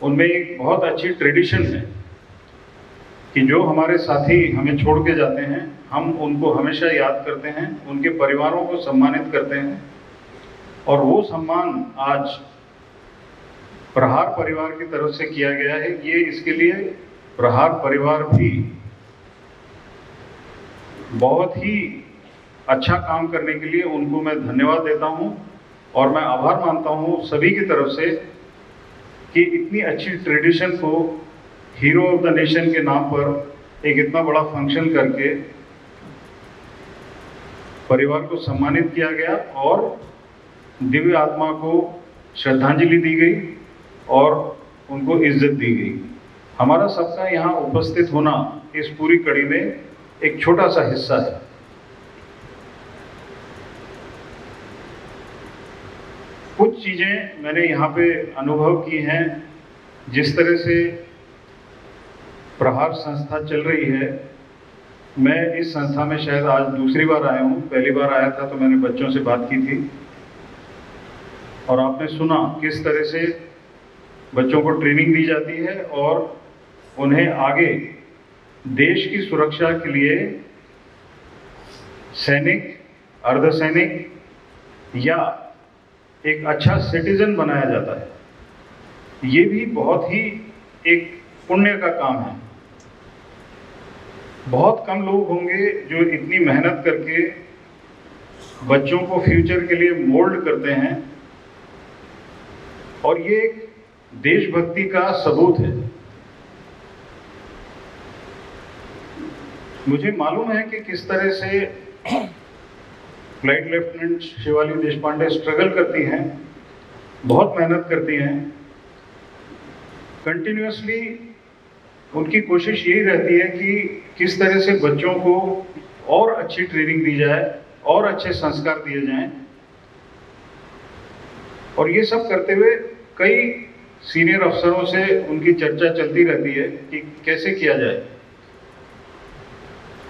Speaker 6: उनमें एक बहुत अच्छी ट्रेडिशन है कि जो हमारे साथी हमें छोड़ के जाते हैं हम उनको हमेशा याद करते हैं, उनके परिवारों को सम्मानित करते हैं। और वो सम्मान आज प्रहार परिवार की तरफ से किया गया है। ये इसके लिए प्रहार परिवार भी बहुत ही अच्छा काम करने के लिए उनको मैं धन्यवाद देता हूं और मैं आभार मानता हूं सभी की तरफ से कि इतनी अच्छी ट्रेडिशन को हीरो ऑफ द नेशन के नाम पर एक इतना बड़ा फंक्शन करके परिवार को सम्मानित किया गया और दिव्य आत्मा को श्रद्धांजलि दी गई और उनको इज्जत दी गई। हमारा सबका यहाँ उपस्थित होना इस पूरी कड़ी में एक छोटा सा हिस्सा है। कुछ चीज़ें मैंने यहाँ पे अनुभव की हैं। जिस तरह से प्रहार संस्था चल रही है, मैं इस संस्था में शायद आज दूसरी बार आया हूँ। पहली बार आया था तो मैंने बच्चों से बात की थी और आपने सुना किस तरह से बच्चों को ट्रेनिंग दी जाती है और उन्हें आगे देश की सुरक्षा के लिए सैनिक, अर्धसैनिक या एक अच्छा सिटीजन बनाया जाता है। ये भी बहुत ही एक पुण्य का काम है। बहुत कम लोग होंगे जो इतनी मेहनत करके बच्चों को फ्यूचर के लिए मोल्ड करते हैं और ये एक देशभक्ति का सबूत है। मुझे मालूम है कि किस तरह से flight lieutenant Shivali Deshpande struggle करती हैं, बहुत मेहनत करती हैं। कंटिन्यूअसली उनकी कोशिश यही रहती है कि किस तरह से बच्चों को और अच्छी ट्रेनिंग दी जाए और अच्छे संस्कार दिए जाएं। और ये सब करते हुए कई सीनियर अफसरों से उनकी चर्चा चलती रहती है कि कैसे किया जाए।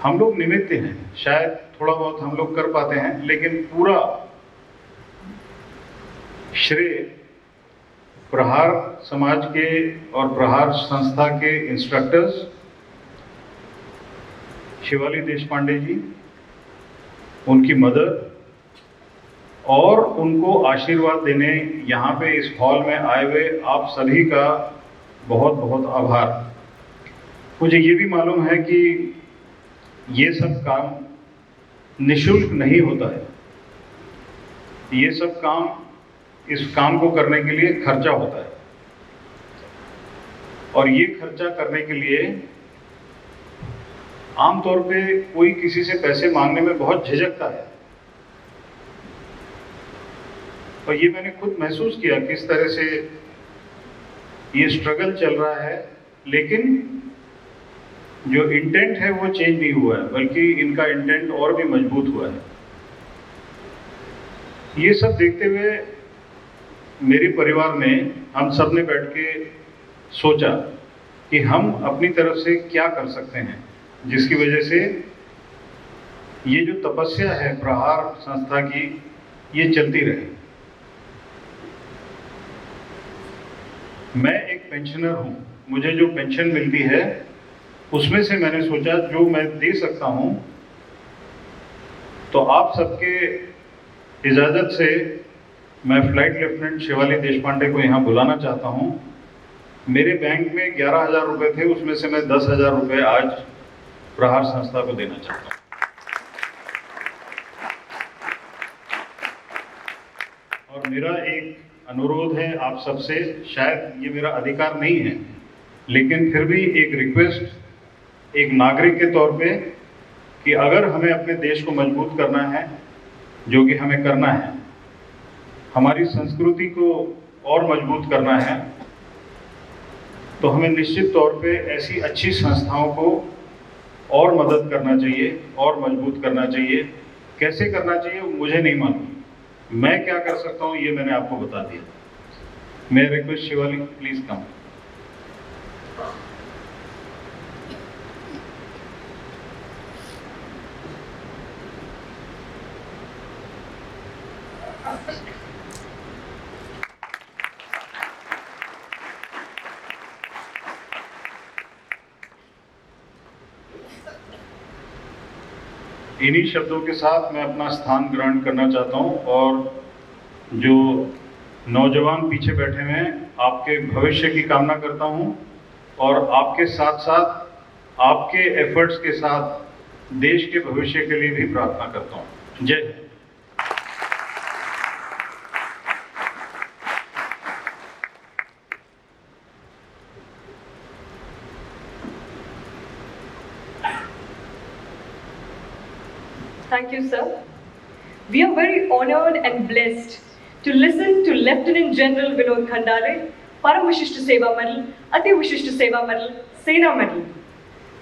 Speaker 6: हम लोग निमित्त हैं, शायद थोड़ा बहुत हम लोग कर पाते हैं, लेकिन पूरा श्रेय प्रहार समाज के और प्रहार संस्था के इंस्ट्रक्टर्स शिवाली देशपांडे जी, उनकी मदर और उनको आशीर्वाद देने यहाँ पे इस हॉल में आए हुए आप सभी का बहुत बहुत आभार। मुझे ये भी मालूम है कि ये सब काम निशुल्क नहीं होता है। ये सब काम, इस काम को करने के लिए खर्चा होता है और ये खर्चा करने के लिए आमतौर पे कोई किसी से पैसे मांगने में बहुत झिझकता है और ये मैंने खुद महसूस किया किस तरह से ये स्ट्रगल चल रहा है, लेकिन जो इंटेंट है वो चेंज नहीं हुआ है, बल्कि इनका इंटेंट और भी मजबूत हुआ है। ये सब देखते हुए मेरे परिवार ने, हम सब ने बैठ के सोचा कि हम अपनी तरफ से क्या कर सकते हैं जिसकी वजह से ये जो तपस्या है प्रहार संस्था की, ये चलती रहे। मैं एक पेंशनर हूँ, मुझे जो पेंशन मिलती है उसमें से मैंने सोचा जो मैं दे सकता हूँ, तो आप सबके इजाज़त से मैं फ्लाइट लेफ्टिनेंट शिवाली देशपांडे को यहाँ बुलाना चाहता हूँ। मेरे बैंक में 11,000 रुपये थे, उसमें से मैं 10,000 रुपये आज प्रहार संस्था को देना चाहता हूँ। और मेरा एक अनुरोध है आप सबसे, शायद ये मेरा अधिकार नहीं है, लेकिन फिर भी एक रिक्वेस्ट एक नागरिक के तौर पे, कि अगर हमें अपने देश को मजबूत करना है, जो कि हमें करना है, हमारी संस्कृति को और मजबूत करना है, तो हमें निश्चित तौर पे ऐसी अच्छी संस्थाओं को और मदद करना चाहिए और मजबूत करना चाहिए। कैसे करना चाहिए मुझे नहीं मालूम, मैं क्या कर सकता हूँ ये मैंने आपको बता दिया। मैं रिक्वेस्ट शिवाली, प्लीज कम। इन्हीं शब्दों के साथ मैं अपना स्थान ग्रहण करना चाहता हूं और जो नौजवान पीछे बैठे हैं आपके भविष्य की कामना करता हूं और आपके साथ साथ आपके एफर्ट्स के साथ देश के भविष्य के लिए भी प्रार्थना करता हूं। जय Hind.
Speaker 1: Thank you, sir. We are very honored and blessed to listen to Lieutenant General Vinod Khandale, Param Vishishta Seva Medal, Ati Vishishta Seva Medal, Sena Medal.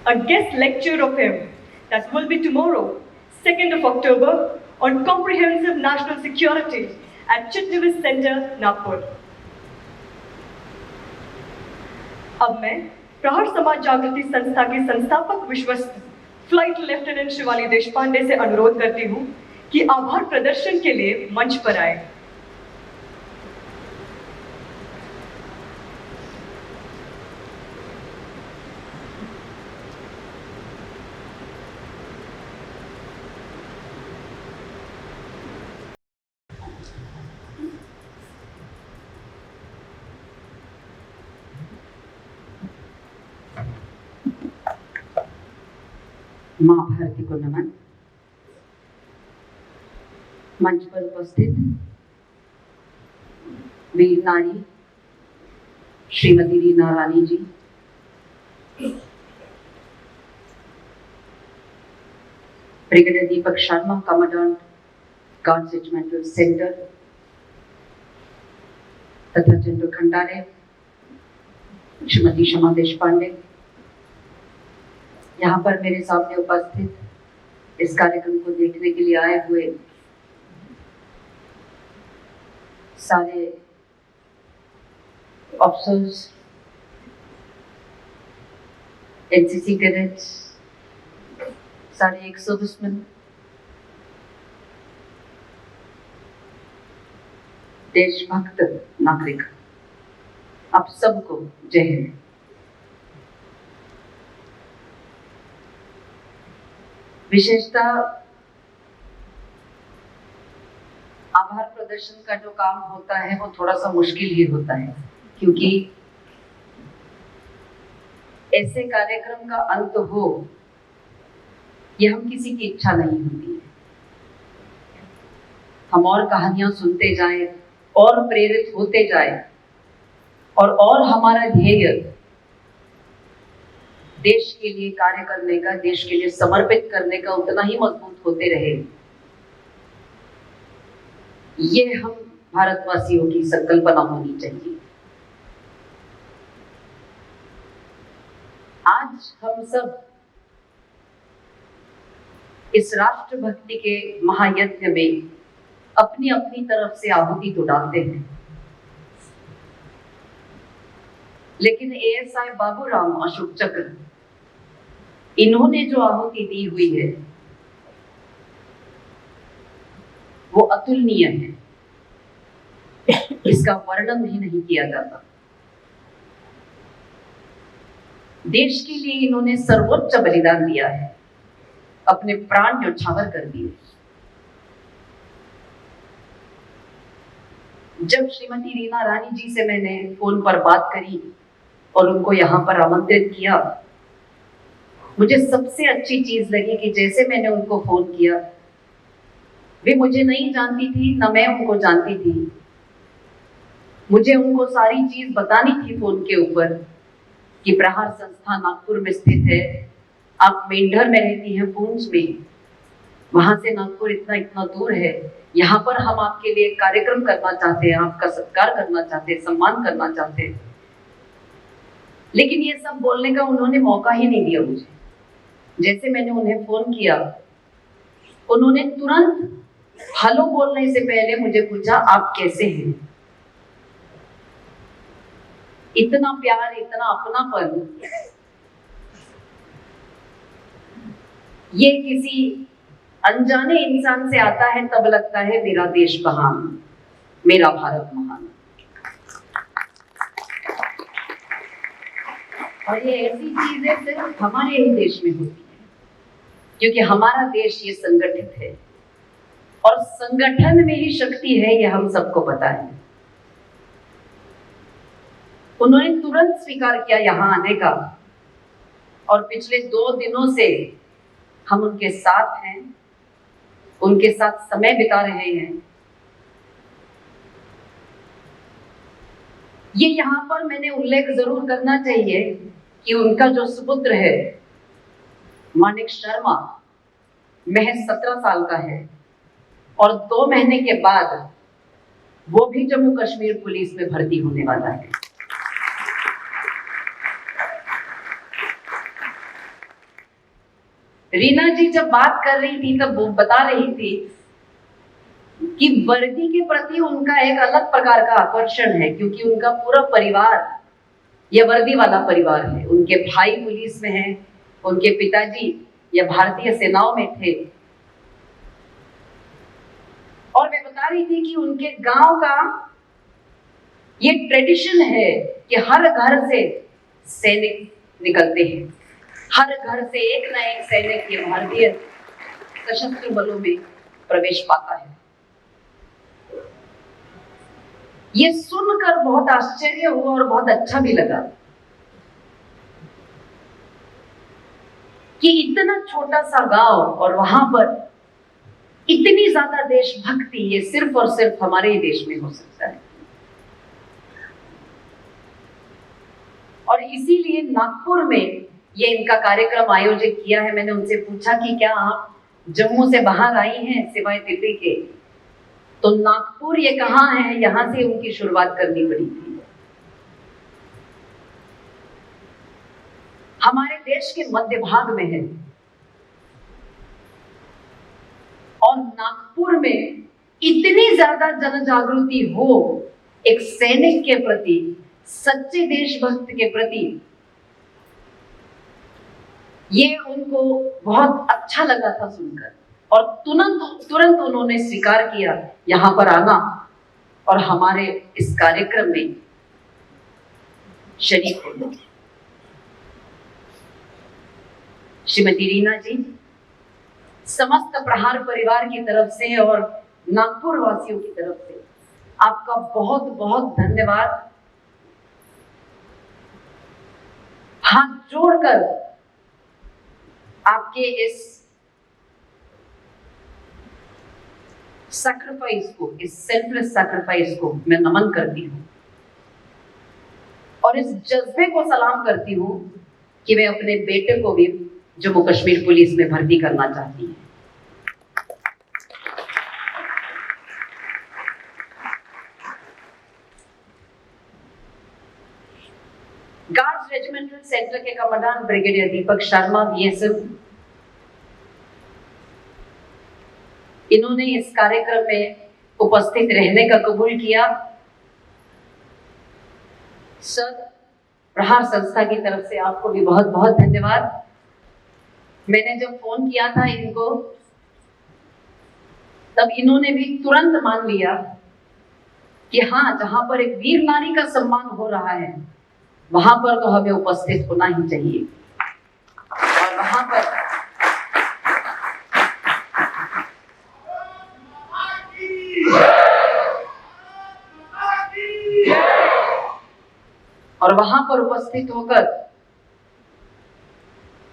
Speaker 1: A guest lecture of him that will be tomorrow, 2nd of October, on comprehensive national security at Chitnivis Center, Nagpur. अब मैं प्रहार समाज जागृति संस्था की संस्थापक विश्वस्त flight lieutenant Shivali Deshpande से अनुरोध करती हूं कि आभार प्रदर्शन के लिए मंच पर आए।
Speaker 5: मां भारती को नमन। मंच पर उपस्थित वीर नारी Shrimati Reena Rani ji, brigadier Deepak Sharma, commandant guard regimental centre, तथा जनरल खंडारे, श्रीमती शमा देशपांडे, यहाँ पर मेरे सामने उपस्थित इस कार्यक्रम को देखने के लिए आए हुए सारे ऑफिसर्स, एनसीसी कैडेट्स, सारे एक सर्विसमैन, देशभक्त नागरिक, आप सबको जय हिंद। विशेषतः आभार प्रदर्शन का जो काम होता है वो थोड़ा सा मुश्किल ही होता है, क्योंकि ऐसे कार्यक्रम का अंत हो ये हम किसी की इच्छा नहीं होती है। हम और कहानियां सुनते जाएं और प्रेरित होते जाएं और हमारा ध्येय देश के लिए कार्य करने का, देश के लिए समर्पित करने का उतना ही मजबूत होते रहे। ये हम भारतवासियों की संकल्पना होनी चाहिए। आज हम सब इस राष्ट्रभक्ति के महायज्ञ में अपनी अपनी तरफ से आहुति तो डालते हैं, लेकिन एएसआई बाबूराम अशोक चक्र, इन्होंने जो आहुति दी हुई है वो अतुलनीय है, इसका वर्णन भी नहीं किया जाता। देश के लिए इन्होंने सर्वोच्च बलिदान दिया है, अपने प्राण न्यौछावर कर दिए। जब श्रीमती रीना रानी जी से मैंने फोन पर बात करी और उनको यहाँ पर आमंत्रित किया, मुझे सबसे अच्छी चीज लगी कि जैसे मैंने उनको फोन किया, वे मुझे नहीं जानती थी, न मैं उनको जानती थी। मुझे उनको सारी चीज बतानी थी फोन के ऊपर कि प्रहार संस्था नागपुर में स्थित है, आप मेंढर में रहती हैं, पूंछ में, वहां से नागपुर इतना दूर है, यहाँ पर हम आपके लिए कार्यक्रम करना चाहते हैं, आपका सत्कार करना चाहते हैं, सम्मान करना चाहते हैं। लेकिन ये सब बोलने का उन्होंने मौका ही नहीं दिया मुझे। जैसे मैंने उन्हें फोन किया, उन्होंने तुरंत हेलो बोलने से पहले मुझे पूछा आप कैसे हैं। इतना प्यार, इतना अपनापन, ये किसी अनजाने इंसान से आता है तब लगता है मेरा देश महान, मेरा भारत महान। और ये ऐसी चीजें सिर्फ हमारे ही देश में होती है, क्योंकि हमारा देश ये संगठित है और संगठन में ही शक्ति है, ये हम सबको पता है। उन्होंने तुरंत स्वीकार किया यहाँ आने का और पिछले 2 दिनों से हम उनके साथ हैं, उनके साथ समय बिता रहे हैं। ये यहाँ पर मैंने उल्लेख जरूर करना चाहिए कि उनका जो सुपुत्र है मानिक शर्मा, महज 17 साल का है और 2 महीने के बाद वो भी जम्मू कश्मीर पुलिस में भर्ती होने वाला है। रीना जी जब बात कर रही थी तब वो बता रही थी कि वर्दी के प्रति उनका एक अलग प्रकार का आकर्षण है, क्योंकि उनका पूरा परिवार यह वर्दी वाला परिवार है। उनके भाई पुलिस में हैं, उनके पिताजी यह भारतीय सेनाओं में थे। और मैं बता रही थी कि उनके गांव का ये ट्रेडिशन है कि हर घर से सैनिक निकलते हैं, हर घर से एक ना एक सैनिक ये भारतीय सशस्त्र बलों में प्रवेश पाता है। ये सुनकर बहुत आश्चर्य हुआ और बहुत अच्छा भी लगा कि इतना छोटा सा गांव और वहां पर इतनी ज्यादा देशभक्ति, ये सिर्फ और सिर्फ हमारे ही देश में हो सकता है। और इसीलिए नागपुर में ये इनका कार्यक्रम आयोजित किया है। मैंने उनसे पूछा कि क्या आप जम्मू से बाहर आई हैं सिवाय दिल्ली के, तो नागपुर ये कहाँ है, यहां से उनकी शुरुआत करनी पड़ी थी। हमारे देश के मध्य भाग में है और नागपुर में इतनी ज्यादा जन जागृति हो एक सैनिक के प्रति, सच्चे देशभक्त के प्रति, ये उनको बहुत अच्छा लगा था सुनकर और तुरंत उन्होंने स्वीकार किया यहाँ पर आना और हमारे इस कार्यक्रम में शरीक हो लो। श्रीमती रीना जी, समस्त प्रहार परिवार की तरफ से और नागपुर वासियों की तरफ से आपका बहुत बहुत धन्यवाद। हाथ जोड़कर आपके इस सैक्रिफाइस को, इस सेल्फलेस सैक्रिफाइस को मैं नमन करती हूँ और इस जज्बे को सलाम करती हूँ कि वे अपने बेटे को भी जम्मू कश्मीर पुलिस में भर्ती करना चाहती हैं। गार्ड्स रेजिमेंटल सेंटर के commandant brigadier Deepak Sharma BSF, इन्होंने इस कार्यक्रम में उपस्थित रहने का कबूल किया। सर, प्रहार संस्था की तरफ से आपको भी बहुत बहुत धन्यवाद। मैंने जब फोन किया था इनको, तब इन्होंने भी तुरंत मान लिया कि हाँ, जहां पर एक वीर नारी का सम्मान हो रहा है वहां पर तो हमें उपस्थित होना ही चाहिए। और वहां पर उपस्थित होकर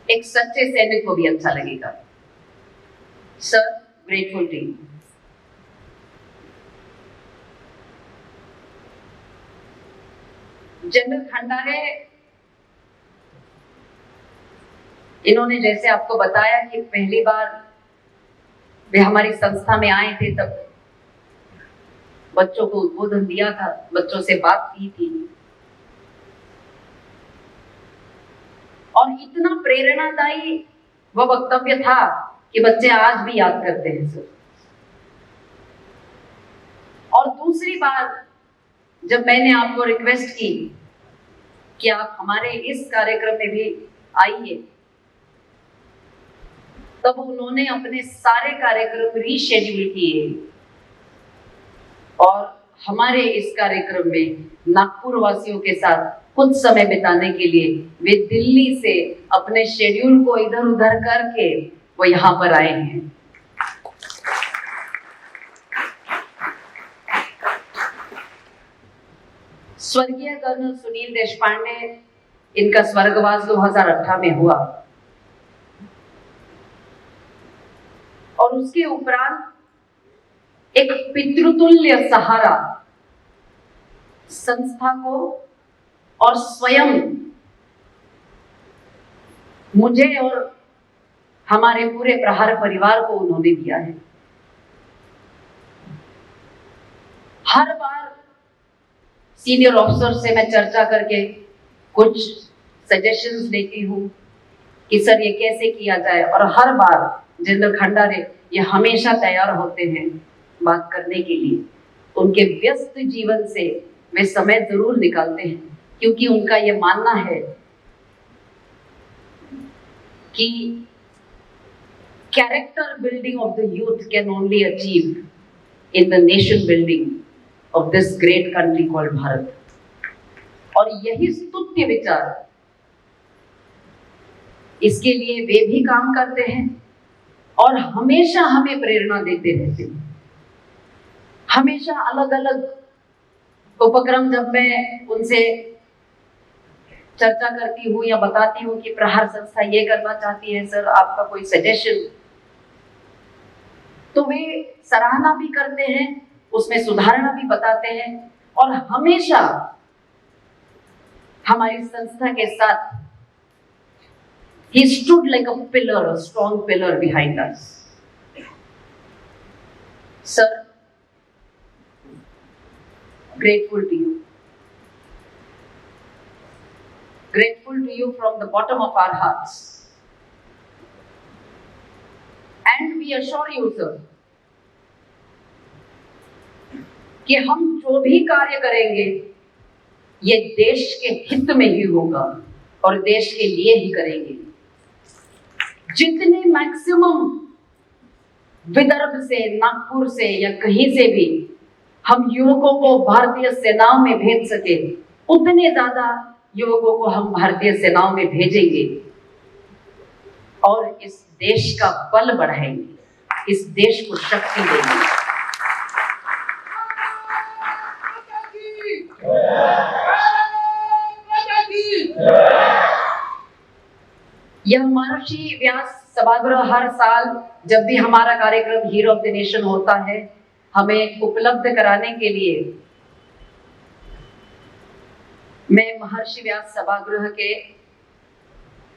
Speaker 5: एक सच्चे सैनिक को भी अच्छा लगेगा। Sir, grateful team. General Khandare, इन्होंने जैसे आपको बताया कि पहली बार वे हमारी संस्था में आए थे तब बच्चों को उद्बोधन दिया था, बच्चों से बात की थी और इतना प्रेरणादायी वह वक्तव्य था कि बच्चे आज भी याद करते हैं सर। और दूसरी बार जब मैंने आपको रिक्वेस्ट की कि आप हमारे इस कार्यक्रम में भी आइए, तब उन्होंने अपने सारे कार्यक्रम रीशेड्यूल किए और हमारे इस कार्यक्रम में नागपुर वासियों के साथ कुछ समय बिताने के लिए वे दिल्ली से अपने शेड्यूल को इधर उधर करके वो यहाँ पर आए हैं। स्वर्गीय कर्नल सुनील देशपांडे, इनका स्वर्गवास 2018 में हुआ और उसके उपरांत एक पितृतुल्य सहारा संस्था को और स्वयं मुझे और हमारे पूरे प्रहार परिवार को उन्होंने दिया है। हर बार सीनियर ऑफिसर से मैं चर्चा करके कुछ सजेशंस लेती हूँ कि सर ये कैसे किया जाए, और हर बार जनरल खंडारे ये हमेशा तैयार होते हैं बात करने के लिए। उनके व्यस्त जीवन से वे समय जरूर निकालते हैं क्योंकि उनका ये मानना है कि character building of the youth can only achieve in the nation building of this great country called Bharat. और यही स्तुत्य विचार, इसके लिए वे भी काम करते हैं और हमेशा हमें प्रेरणा देते रहते हैं। हमेशा अलग अलग उपक्रम जब मैं उनसे चर्चा करती हूँ या बताती हूँ कि प्रहार संस्था ये करना चाहती है सर, आपका कोई सजेशन, तो वे सराहना भी करते हैं, उसमें सुधारना भी बताते हैं और हमेशा हमारी संस्था के साथ he stood like a pillar, a strong pillar behind us. Sir, grateful to you. Grateful to you from the bottom of our hearts. And we assure you, sir, कि हम जो भी कार्य करेंगे ये देश के हित में ही होगा और देश के लिए ही करेंगे। जितने मैक्सिमम विदर्भ से, नागपुर से या कहीं से भी हम युवकों को भारतीय सेनाओं में भेज सके, उतने ज्यादा युवकों को हम भारतीय सेनाओं में भेजेंगे और इस देश का बल बढ़ाएंगे, इस देश को शक्ति देंगे। यह महर्षि व्यास सभागृह हर साल जब भी हमारा कार्यक्रम हीरो ऑफ द नेशन होता है, हमें उपलब्ध कराने के लिए मैं महर्षि व्यास सभागृह के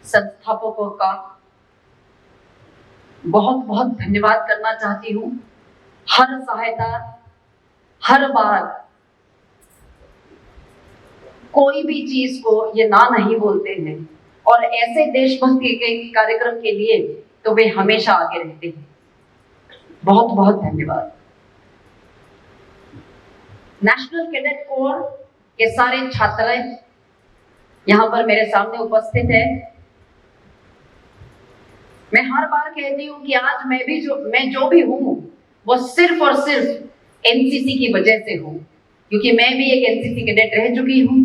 Speaker 5: संस्थापकों का बहुत बहुत धन्यवाद करना चाहती हूँ। हर सहायता, हर बार कोई भी चीज को ये ना नहीं बोलते हैं, और ऐसे देशभक्ति के कार्यक्रम के लिए तो वे हमेशा आगे रहते हैं। बहुत बहुत धन्यवाद। नेशनल कैडेट कोर के सारे छात्र यहाँ पर मेरे सामने उपस्थित हैं। मैं हर बार कहती हूँ कि आज मैं जो भी हूँ वो सिर्फ और सिर्फ एनसीसी की वजह से हूँ, क्योंकि मैं भी एक एनसीसी कैडेट रह चुकी हूँ।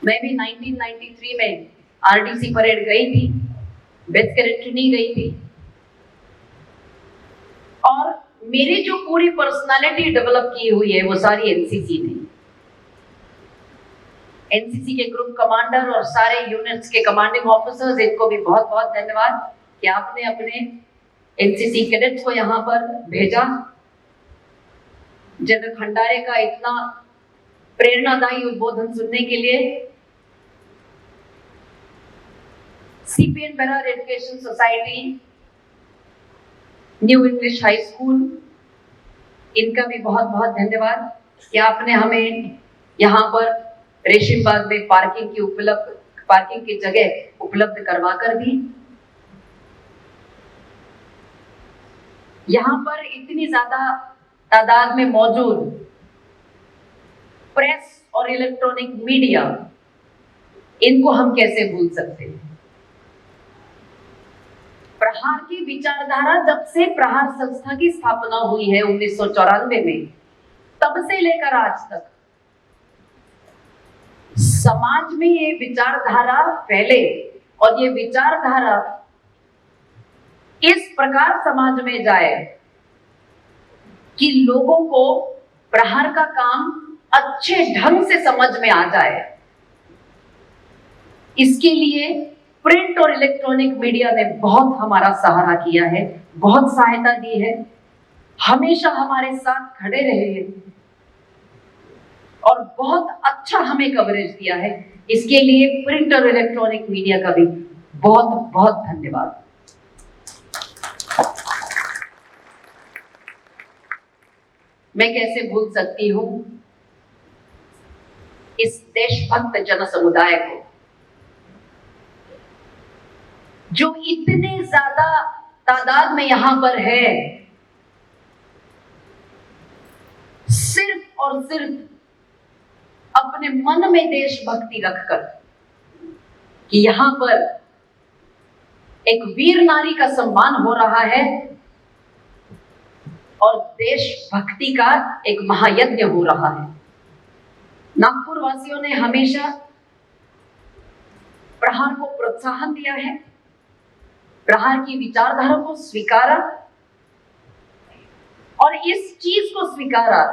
Speaker 5: मैं भी 1993 में आरडीसी परेड गई थी, बेस कैडेट चुनी गई थी, और मेरी जो पूरी पर्सनालिटी डेवलप की हुई है वो सारी एनसीसी ने। एनसीसी के ग्रुप कमांडर और सारे यूनिट्स के कमांडिंग ऑफिसर्स, इनको भी बहुत बहुत धन्यवाद कि आपने अपने एनसीसी कैडेट्स को यहाँ पर भेजा। जनरल खंडारे का इतना प्रेरणादायी उद्बोधन सुनने के लिए। CPN Berar education society, new English high school, इनका भी बहुत बहुत धन्यवाद कि आपने हमें यहाँ पर रेशिमबाग में पार्किंग की जगह उपलब्ध करवा कर दी। यहाँ पर इतनी ज्यादा तादाद में मौजूद प्रेस और इलेक्ट्रॉनिक मीडिया, इनको हम कैसे भूल सकते हैं। प्रहार की विचारधारा जब से प्रहार संस्था की स्थापना हुई है 1994 में, तब से लेकर आज तक समाज में ये विचारधारा फैले, और ये विचारधारा इस प्रकार समाज में जाए कि लोगों को प्रहार का काम अच्छे ढंग से समझ में आ जाए। इसके लिए प्रिंट और इलेक्ट्रॉनिक मीडिया ने बहुत हमारा सहारा किया है, बहुत सहायता दी है, हमेशा हमारे साथ खड़े रहे हैं और बहुत अच्छा हमें कवरेज दिया है। इसके लिए प्रिंट और इलेक्ट्रॉनिक मीडिया का भी बहुत बहुत धन्यवाद। मैं कैसे भूल सकती हूँ इस देशभक्त जन समुदाय को, जो इतने ज्यादा तादाद में यहां पर है, सिर्फ और सिर्फ अपने मन में देशभक्ति रखकर कि यहां पर एक वीर नारी का सम्मान हो रहा है और देशभक्ति का एक महायज्ञ हो रहा है। नागपुर वासियों ने हमेशा प्रहार को प्रोत्साहन दिया है, प्रहार की विचारधारा को स्वीकारा, और इस चीज को स्वीकारा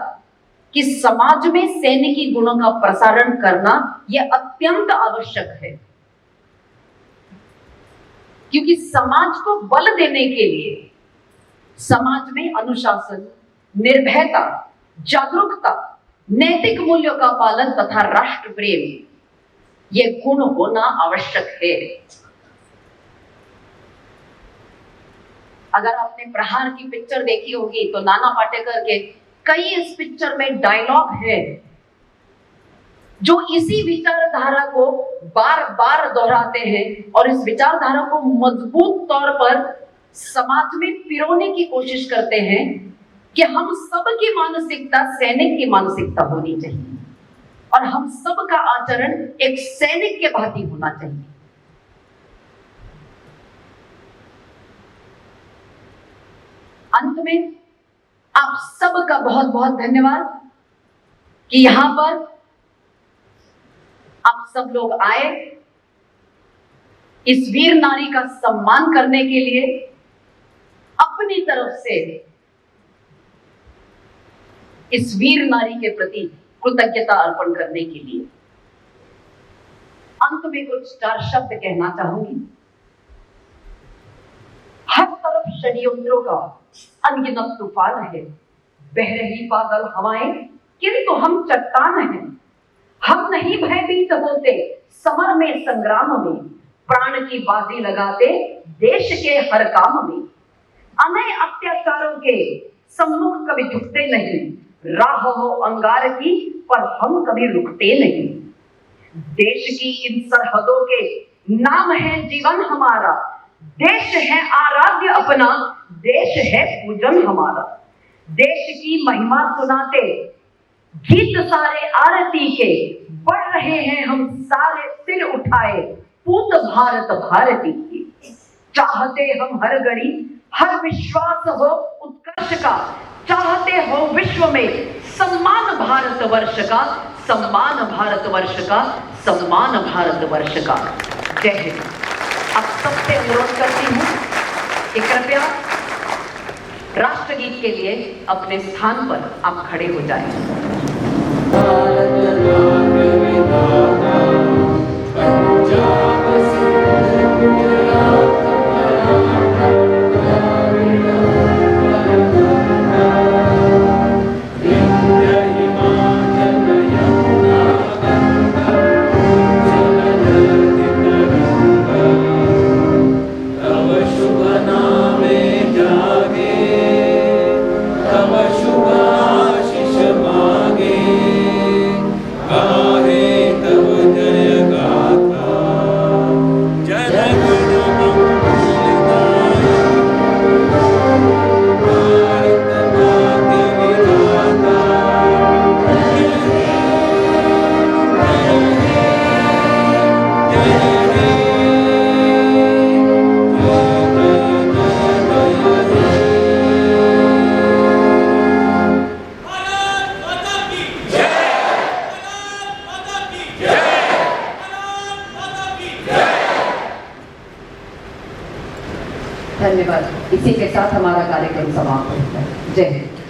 Speaker 5: कि समाज में सैनिकी गुणों का प्रसारण करना यह अत्यंत आवश्यक है, क्योंकि समाज को बल देने के लिए समाज में अनुशासन, निर्भयता, जागरूकता, नैतिक मूल्यों का पालन तथा राष्ट्र प्रेम, ये गुण होना आवश्यक है। अगर आपने प्रहार की पिक्चर देखी होगी तो नाना पाटेकर के कई इस पिक्चर में डायलॉग है जो इसी विचारधारा को बार बार दोहराते हैं और इस विचारधारा को मजबूत तौर पर समाज में पिरोने की कोशिश करते हैं कि हम सब की मानसिकता सैनिक की मानसिकता होनी चाहिए और हम सब का आचरण एक सैनिक के भांति होना चाहिए। अंत में आप सबका बहुत बहुत धन्यवाद कि यहां पर आप सब लोग आए इस वीर नारी का सम्मान करने के लिए, अपनी तरफ से इस वीर नारी के प्रति कृतज्ञता अर्पण करने के लिए। अंत में कुछ 4 शब्द कहना चाहूंगी। हर तरफ षड्यंत्रों का अनगिनत तूफान है, बह रही पागल हवाएं, किंतु हम चट्टान हैं। हम नहीं भयभीत होते समर में, संग्राम में, प्राण की बाजी लगाते देश के हर काम में। अनय अत्याचारों के सम्मुख कभी झुकते नहीं, राह हो अंगार की पर हम कभी रुकते नहीं। देश की इन सरहदों के नाम है जीवन हमारा, देश है आराध्य अपना, देश है पूजन हमारा। देश की महिमा सुनाते गीत सारे आरती के, बढ़ रहे हैं हम सारे सिर उठाए पूत भारत भारती की। चाहते हम हर घड़ी हर विश्वास हो उत्कर्ष का, चाहते हो विश्व में सम्मान भारतवर्ष का, सम्मान भारतवर्ष का, सम्मान भारतवर्ष का। जय हिंद। अब सबसे अनुरोध करती हूं कि कृपया राष्ट्रगीत के लिए अपने स्थान पर आप खड़े हो जाएं। धन्यवाद। इसी के साथ हमारा कार्यक्रम समाप्त होता है। जय हिंद।